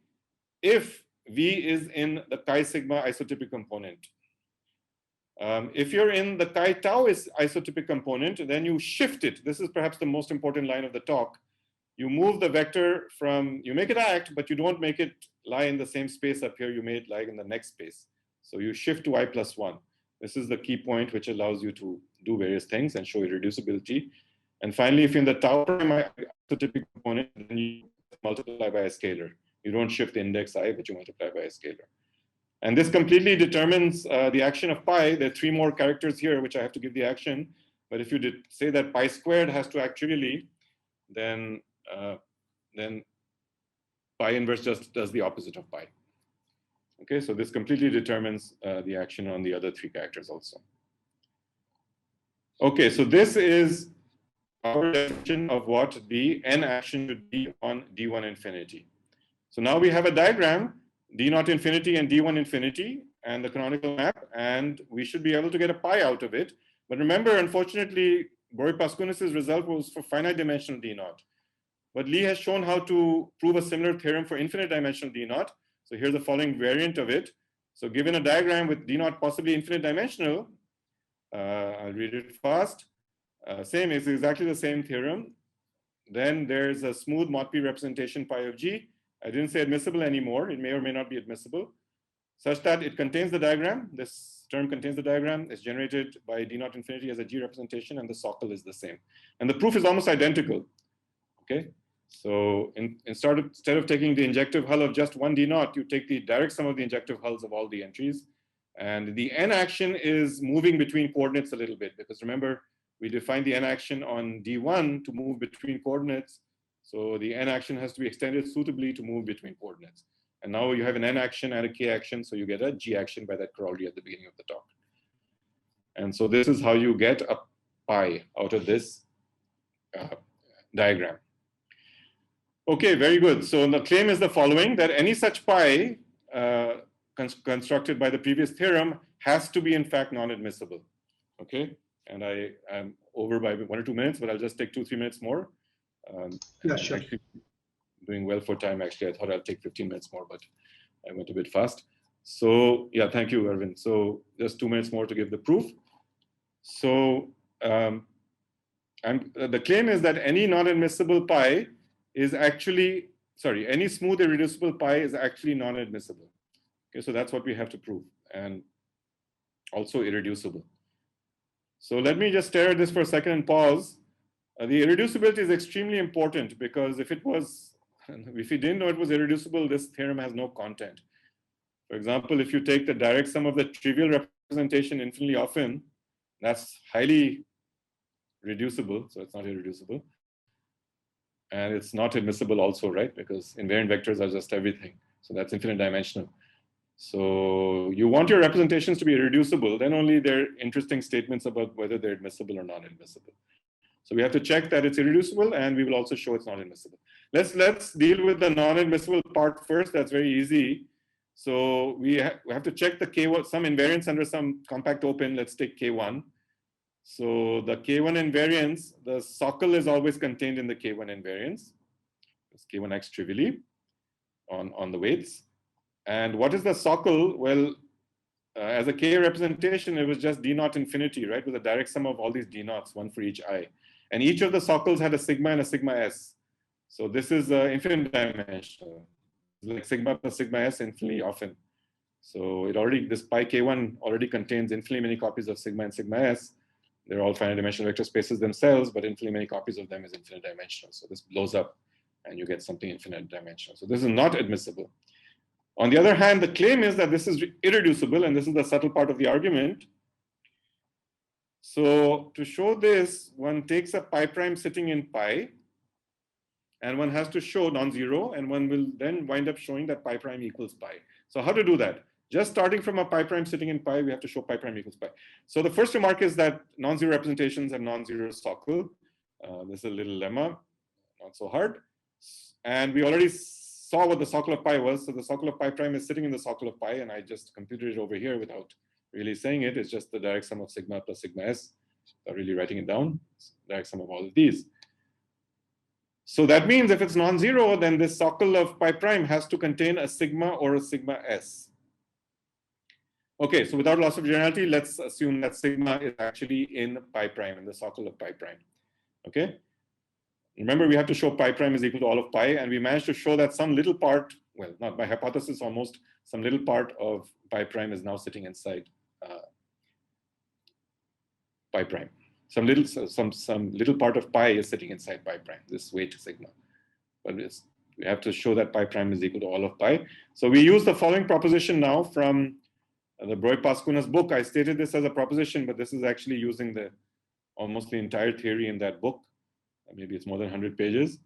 if V is in the chi sigma isotypic component. If you're in the chi tau is isotypic component, then you shift it. This is perhaps the most important line of the talk. You move the vector from, you make it act, but you don't make it lie in the same space up here. You make it lie in the next space. So you shift to I+1. This is the key point which allows you to do various things and show irreducibility. And finally, if you're in the tau prime isotypic component, then you multiply by a scalar. You don't shift the index I, but you multiply by a scalar. And this completely determines the action of pi. There are 3 more characters here, which I have to give the action. But if you did say that pi squared has to act trivially, then pi inverse just does the opposite of pi. Okay, so this completely determines the action on the other 3 characters also. Okay, so this is our definition of what the n action should be on D1 infinity. So now we have a diagram, D0 infinity and D1 infinity, and the canonical map, and we should be able to get a pi out of it. But remember, unfortunately, Borey-Pascunis's result was for finite dimensional D0. But Lee has shown how to prove a similar theorem for infinite dimensional D0. So here's the following variant of it. So given a diagram with D0 possibly infinite dimensional, I'll read it fast. Same, it's exactly the same theorem. Then there's a smooth mod P representation pi of G. I didn't say admissible anymore. It may or may not be admissible, such that it contains the diagram. This term contains the diagram. It's generated by D0 infinity as a G representation, and the socle is the same. And the proof is almost identical. Okay, so instead of taking the injective hull of just one D0, you take the direct sum of the injective hulls of all the entries. And the n action is moving between coordinates a little bit, because remember, we define the n action on D1 to move between coordinates. So the n action has to be extended suitably to move between coordinates. And now you have an n action and a k action, so you get a g action by that corollary at the beginning of the talk. And so this is how you get a pi out of this diagram. Okay, very good. So the claim is the following, that any such pi constructed by the previous theorem has to be in fact non-admissible. Okay, and I am over by 1 or 2 minutes, but I'll just take 2-3 minutes more. Yeah, sure. Actually doing well for time. Actually, I thought I'll take 15 minutes more, but I went a bit fast. So yeah, thank you, Arvind. So just 2 minutes more to give the proof. So the claim is that any non-admissible pi is actually, sorry, any smooth irreducible pi is actually non-admissible. Okay, so that's what we have to prove, and also irreducible. So let me just stare at this for a second and pause. The irreducibility is extremely important, because if we didn't know it was irreducible, this theorem has no content. For example, if you take the direct sum of the trivial representation infinitely often, that's highly reducible, so it's not irreducible. And it's not admissible also, right? Because invariant vectors are just everything. So that's infinite dimensional. So you want your representations to be irreducible, then only there are interesting statements about whether they're admissible or non-admissible. So we have to check that it's irreducible, and we will also show it's not admissible. Let's deal with the non-admissible part first. That's very easy. So we have to check the K1, some invariance under some compact open. Let's take K1. So the K1 invariance, the socle is always contained in the K1 invariance. It's K1x trivially on the weights. And what is the socle? Well, as a K representation, it was just D0 infinity, right? With a direct sum of all these D0s, one for each I. And each of the socles had a sigma and a sigma s. So this is infinite dimensional, like sigma plus sigma s infinitely often. So it already, this pi K1 already contains infinitely many copies of sigma and sigma s. They're all finite dimensional vector spaces themselves, but infinitely many copies of them is infinite dimensional. So this blows up and you get something infinite dimensional. So this is not admissible. On the other hand, the claim is that this is irreducible, and this is the subtle part of the argument. So to show this, one takes a pi prime sitting in pi, and one has to show non-zero, and one will then wind up showing that pi prime equals pi. So how to do that? Just starting from a pi prime sitting in pi, we have to show pi prime equals pi. So the first remark is that non-zero representations have non-zero socle. This is a little lemma, not so hard. And we already saw what the socle of pi was. So the socle of pi prime is sitting in the socle of pi, and I just computed it over here without really saying it. It's just the direct sum of sigma plus sigma s. Not really writing it down. It's the direct sum of all of these. So that means if it's non-zero, then this socle of pi prime has to contain a sigma or a sigma s. Okay, so without loss of generality, let's assume that sigma is actually in pi prime, in the socle of pi prime. Okay. Remember, we have to show pi prime is equal to all of pi, and we managed to show that some little part, well, not by hypothesis almost, some little part of pi prime is now sitting inside pi prime. Some little part of pi is sitting inside pi prime, this weight sigma. But we have to show that pi prime is equal to all of pi. So we use the following proposition now from the Breuil-Pascuna's book. I stated this as a proposition, but this is actually using almost the entire theory in that book. Maybe it's more than 100 pages.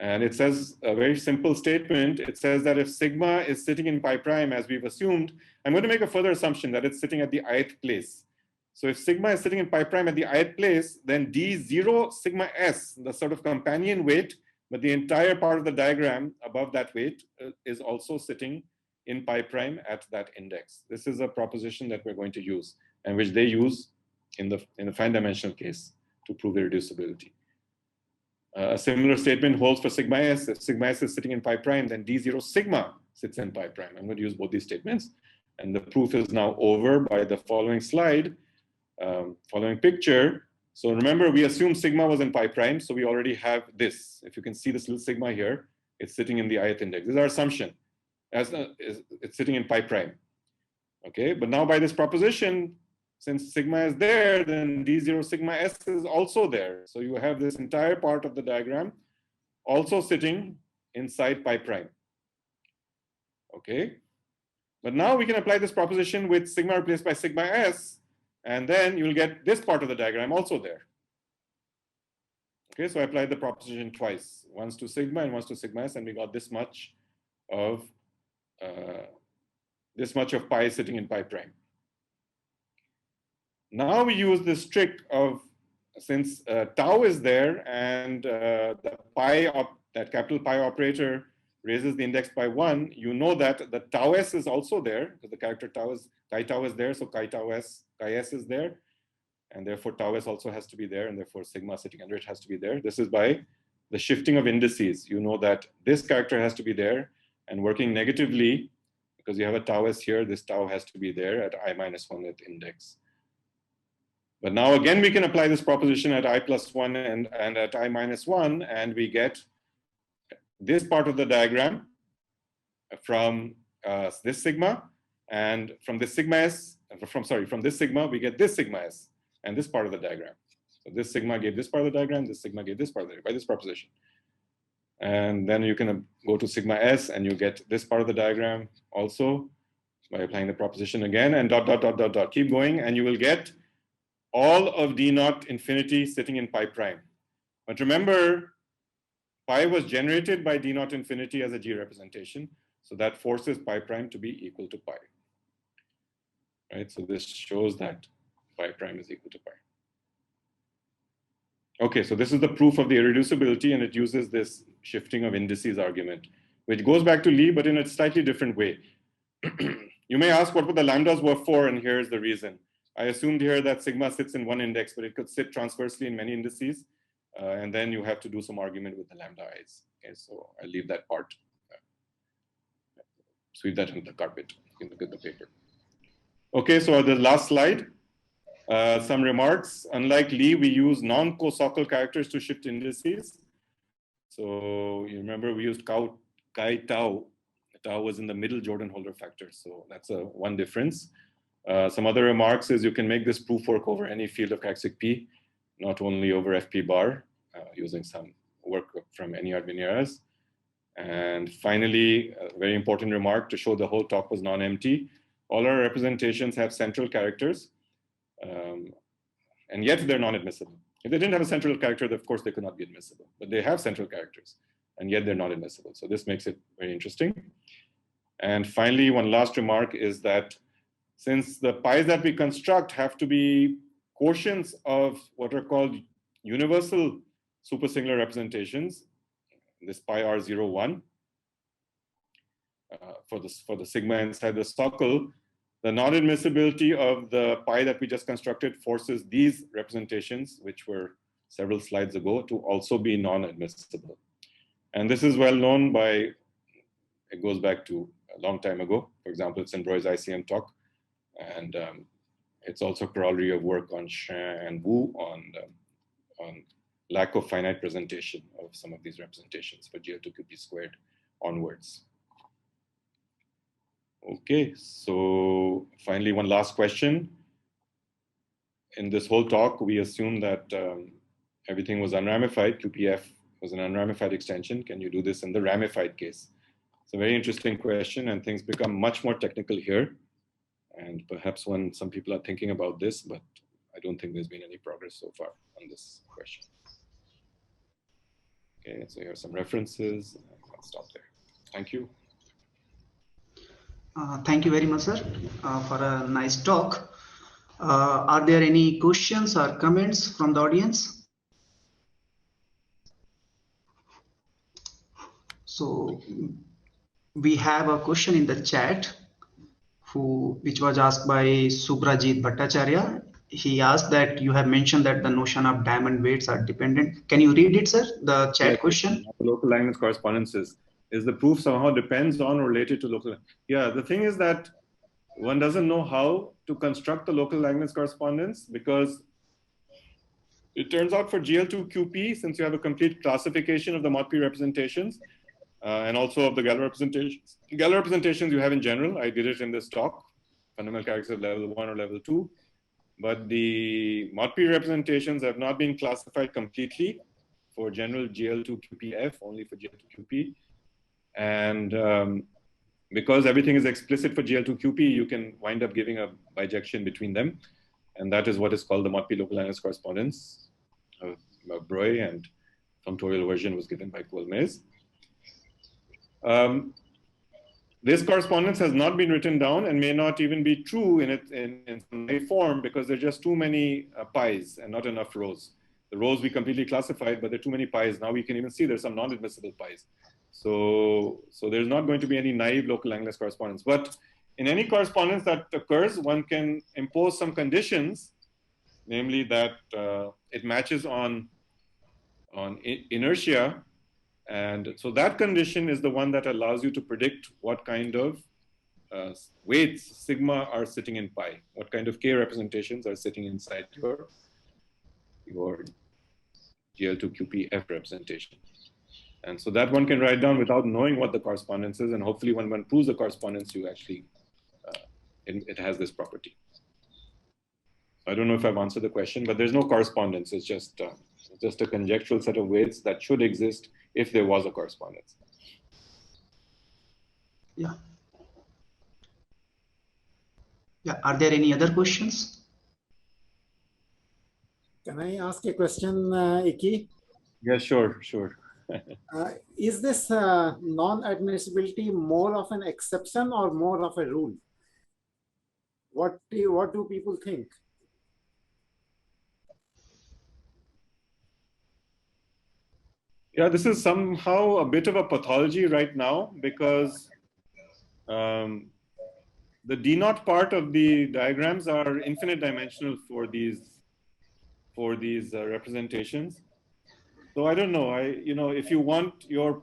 And it says a very simple statement. It says that if sigma is sitting in pi prime, as we've assumed, I'm going to make a further assumption that it's sitting at the ith place. So if sigma is sitting in pi prime at the ith place, then d0 sigma s, the sort of companion weight, but the entire part of the diagram above that weight is also sitting in pi prime at that index. This is a proposition that we're going to use, and which they use in the fine dimensional case to prove irreducibility. A similar statement holds for sigma s. If sigma s is sitting in pi prime, then d0 sigma sits in pi prime. I'm going to use both these statements. And the proof is now over by the following slide, following picture. So remember, we assumed sigma was in pi prime, so we already have this. If you can see this little sigma here, it's sitting in the ith index. This is our assumption. It's sitting in pi prime. Okay, but now by this proposition, since sigma is there, then d0 sigma s is also there. So you have this entire part of the diagram also sitting inside pi prime. Okay, but now we can apply this proposition with sigma replaced by sigma s, and then you'll get this part of the diagram also there. Okay, so I applied the proposition twice, once to sigma and once to sigma s, and we got this much of pi sitting in pi prime. Now we use this trick of, since tau is there and that capital pi operator raises the index by 1, you know that the tau s is also there, because the character chi tau is there, so chi s is there, and therefore tau s also has to be there, and therefore sigma sitting under it has to be there. This is by the shifting of indices. You know that this character has to be there, and working negatively, because you have a tau s here, this tau has to be there at I-1 at index. But now again, we can apply this proposition at I+1 and at I-1, and we get this part of the diagram from this sigma, and from this sigma s, from this sigma, we get this sigma s, and this part of the diagram. So this sigma gave this part of the diagram, this sigma gave this part of the diagram, by this proposition. And then you can go to sigma s, and you get this part of the diagram also by applying the proposition again, and dot, dot, dot, dot, dot, keep going, and you will get all of d naught infinity sitting in pi prime. But remember, pi was generated by d naught infinity as a G representation, so that forces pi prime to be equal to pi. Right, so this shows that pi prime is equal to pi. Okay, so this is the proof of the irreducibility, and it uses this shifting of indices argument, which goes back to Lie, but in a slightly different way. You may ask what the lambdas were for, and here's the reason. I assumed here that sigma sits in one index, but it could sit transversely in many indices. And then you have to do some argument with the lambda i's. Okay, so I'll leave that part. Sweep that into the carpet. You can look at the paper. Okay, so the last slide. Some remarks. Unlike Lie, we use non-cosocle characters to shift indices. So you remember we used chi tau. Tau was in the middle Jordan-Holder factor. So that's one difference. Some other remarks is you can make this proof work over any field of characteristic P, not only over FP bar, using some work from any Vigneras. And finally, a very important remark to show the whole talk was non-empty. All our representations have central characters, and yet they're non-admissible. If they didn't have a central character, of course, they could not be admissible. But they have central characters, and yet they're not admissible. So this makes it very interesting. And finally, one last remark is that since the pi's that we construct have to be quotients of what are called universal supersingular representations, this pi R01, for the sigma inside the socle, the non-admissibility of the pi that we just constructed forces these representations, which were several slides ago, to also be non-admissible. And this is well known by, it goes back to a long time ago. For example, it's in Broy's ICM talk. And it's also corollary of work on Shen and Wu on lack of finite presentation of some of these representations for GL2QP squared onwards. Okay, so finally, one last question. In this whole talk, we assumed that everything was unramified. QPF was an unramified extension. Can you do this in the ramified case? It's a very interesting question, and things become much more technical here. And perhaps when some people are thinking about this, but I don't think there's been any progress so far on this question. Okay, so here are some references. I'll stop there. Thank you. Thank you very much, sir, for a nice talk. Are there any questions or comments from the audience? So we have a question in the chat which was asked by Subrajit Bhattacharya. He asked that you have mentioned that the notion of diamond weights are dependent. Can you read it, sir? The chat question. Local language correspondences. Is the proof somehow depends on or related to local? Yeah, the thing is that one doesn't know how to construct the local language correspondence, because it turns out for GL2QP, since you have a complete classification of the mod P representations and also of the Galois representations. Galois representations you have in general. I did it in this talk, fundamental characters level 1 or level 2. But the mod P representations have not been classified completely for general GL2QPF, only for GL2QP. And because everything is explicit for GL2QP, you can wind up giving a bijection between them. And that is what is called the mod P local language correspondence of Breuil, and functorial version was given by Coulmez. This correspondence has not been written down and may not even be true in some form, because there are just too many pi's and not enough rows. The rows we completely classified, but there are too many pi's. Now we can even see there's some non-admissible pi's. So there's not going to be any naive local language correspondence. But in any correspondence that occurs, one can impose some conditions, namely that it matches on inertia. And so that condition is the one that allows you to predict what kind of weights sigma are sitting in pi, what kind of k representations are sitting inside your GL2QPF representation. And so that one can write down without knowing what the correspondence is. And hopefully when one proves the correspondence, you actually, it has this property. I don't know if I've answered the question, but there's no correspondence. It's just a conjectural set of weights that should exist if there was a correspondence. Yeah. Yeah. Are there any other questions? Can I ask a question, Iki? Yeah, sure. Is this non-admissibility more of an exception or more of a rule? What do people think? Yeah, this is somehow a bit of a pathology right now, because the D0 part of the diagrams are infinite dimensional for these representations. So I don't know. If you want your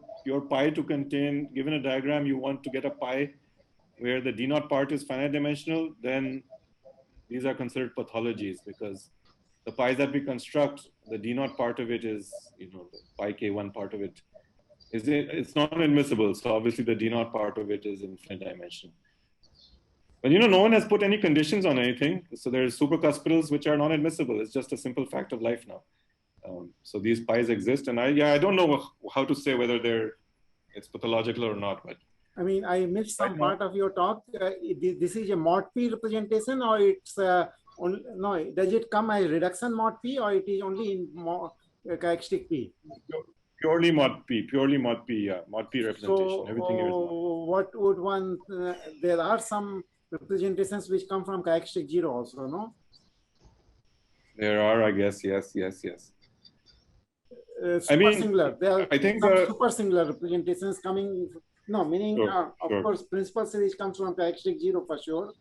pi to contain, given a diagram, you want to get a pi where the D0 part is finite dimensional, then these are considered pathologies, because the pi's that we construct, the D0 part of it is, the pi k1 part of it it's not admissible. So obviously the D0 part of it is infinite dimensional. But no one has put any conditions on anything. So there's supercuspidals which are not admissible. It's just a simple fact of life now. So these pi's exist, and I don't know how to say whether it's pathological or not. But I mean, I missed some part of your talk. This is a mod P representation, or it's no? Does it come as reduction mod P, or it is only in characteristic P? Purely mod P. Yeah, mod P representation. So, everything here is mod. What would one? There are some representations which come from characteristic 0 also, no? There are, I guess, yes. Super singular. There are some super singular representations coming. No, meaning of course principal series comes from characteristic 0 for sure,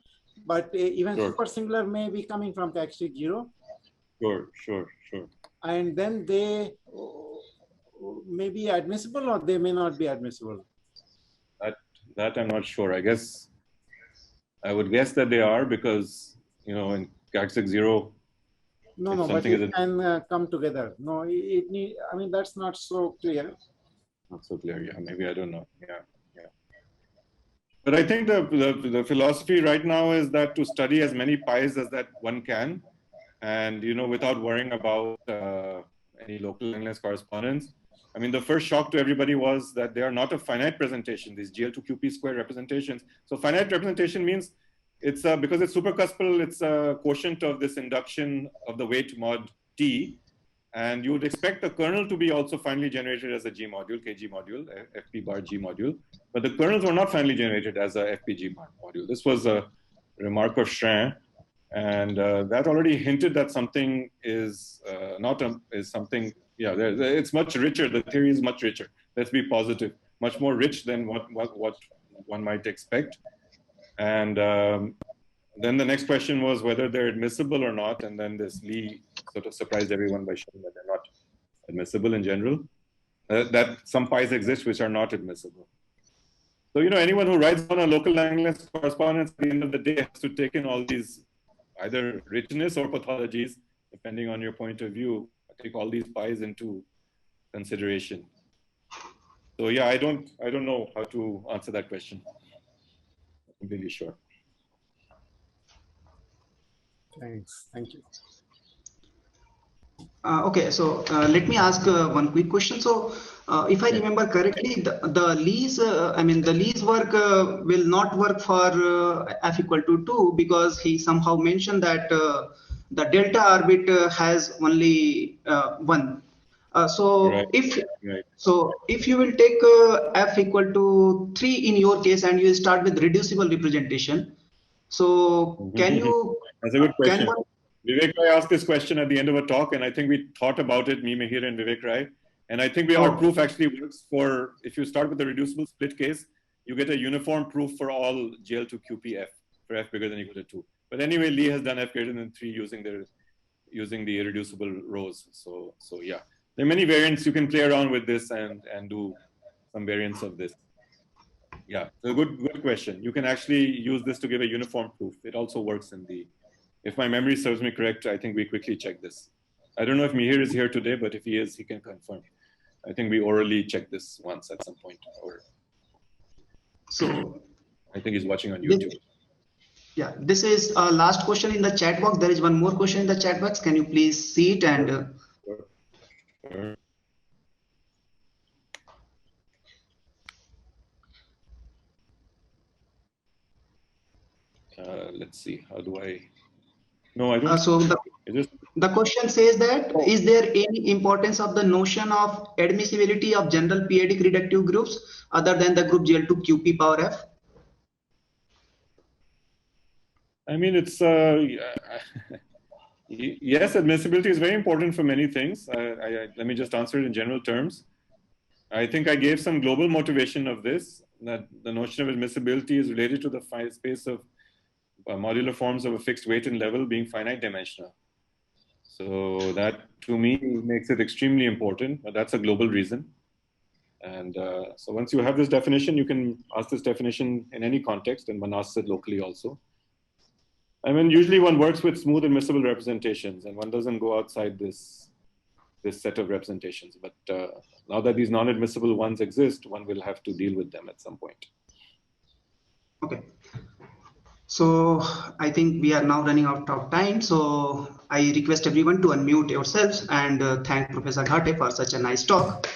but even super singular may be coming from characteristic 0. Sure. And then they, may be admissible or they may not be admissible? That I'm not sure. I guess I would guess that they are because, you know, in characteristic 0. No, but it can come together. No, it need. I mean, that's not so clear. Not so clear. Yeah, maybe I don't know. Yeah. But I think the philosophy right now is that to study as many pies as that one can, and you know, without worrying about any local language correspondence. I mean, the first shock to everybody was that they are not a finite presentation, these GL2 Qp square representations. So finite representation means it's because it's supercuspal, it's a quotient of this induction of the weight mod T. And you would expect the kernel to be also finally generated as a G module, KG module, FP bar G module. But the kernels were not finally generated as a FPG bar module. This was a remark of Schrein. And that already hinted that something is something. Yeah, it's much richer. The theory is much richer. Let's be positive. Much more rich than what one might expect. And then the next question was whether they're admissible or not. And then this Lee sort of surprised everyone by showing that they're not admissible in general. That some pies exist which are not admissible. So, you know, anyone who writes on a local language correspondence at the end of the day has to take in all these either richness or pathologies, depending on your point of view. Take all these pies into consideration. So yeah, I don't know how to answer that question. I'm really sure. Thanks. Thank you. Okay, so let me ask one quick question. So if I remember correctly, the Lee's, the Lee's work will not work for f equal to 2 because he somehow mentioned that the delta orbit has only 1. If you will take f equal to 3 in your case and you start with reducible representation, so can you? That's a good question. Vivek Rai asked this question at the end of a talk, and I think we thought about it, me, Mihir, and Vivek Rai. And I think our proof actually works for, if you start with the reducible split case, you get a uniform proof for all GL2 QPF for f bigger than or equal to 2. But anyway, Lee has done f greater than 3 using the irreducible rows. So yeah, there are many variants. You can play around with this and do some variants of this. Yeah, so good question. You can actually use this to give a uniform proof. It also works in the, if my memory serves me correct, I think we quickly check this. I don't know if Mihir is here today, but if he is, he can confirm. I think we orally checked this once at some point. So I think he's watching on YouTube. Yeah, this is last question in the chat box. There is one more question in the chat box. Can you please see it and? Sure. Let's see. How do I? No, I don't. So the question says that is there any importance of the notion of admissibility of general p-adic reductive groups other than the group GL2 QP power f? I mean, it's yes, admissibility is very important for many things. Let me just answer it in general terms. I think I gave some global motivation of this, that the notion of admissibility is related to the space of modular forms of a fixed weight and level being finite dimensional. So that to me makes it extremely important, but that's a global reason. And so once you have this definition, you can ask this definition in any context, and one asks it locally also. I mean, usually one works with smooth admissible representations, and one doesn't go outside this set of representations. But now that these non-admissible ones exist, one will have to deal with them at some point. Okay. So I think we are now running out of time. So I request everyone to unmute yourselves and thank Professor Ghate for such a nice talk.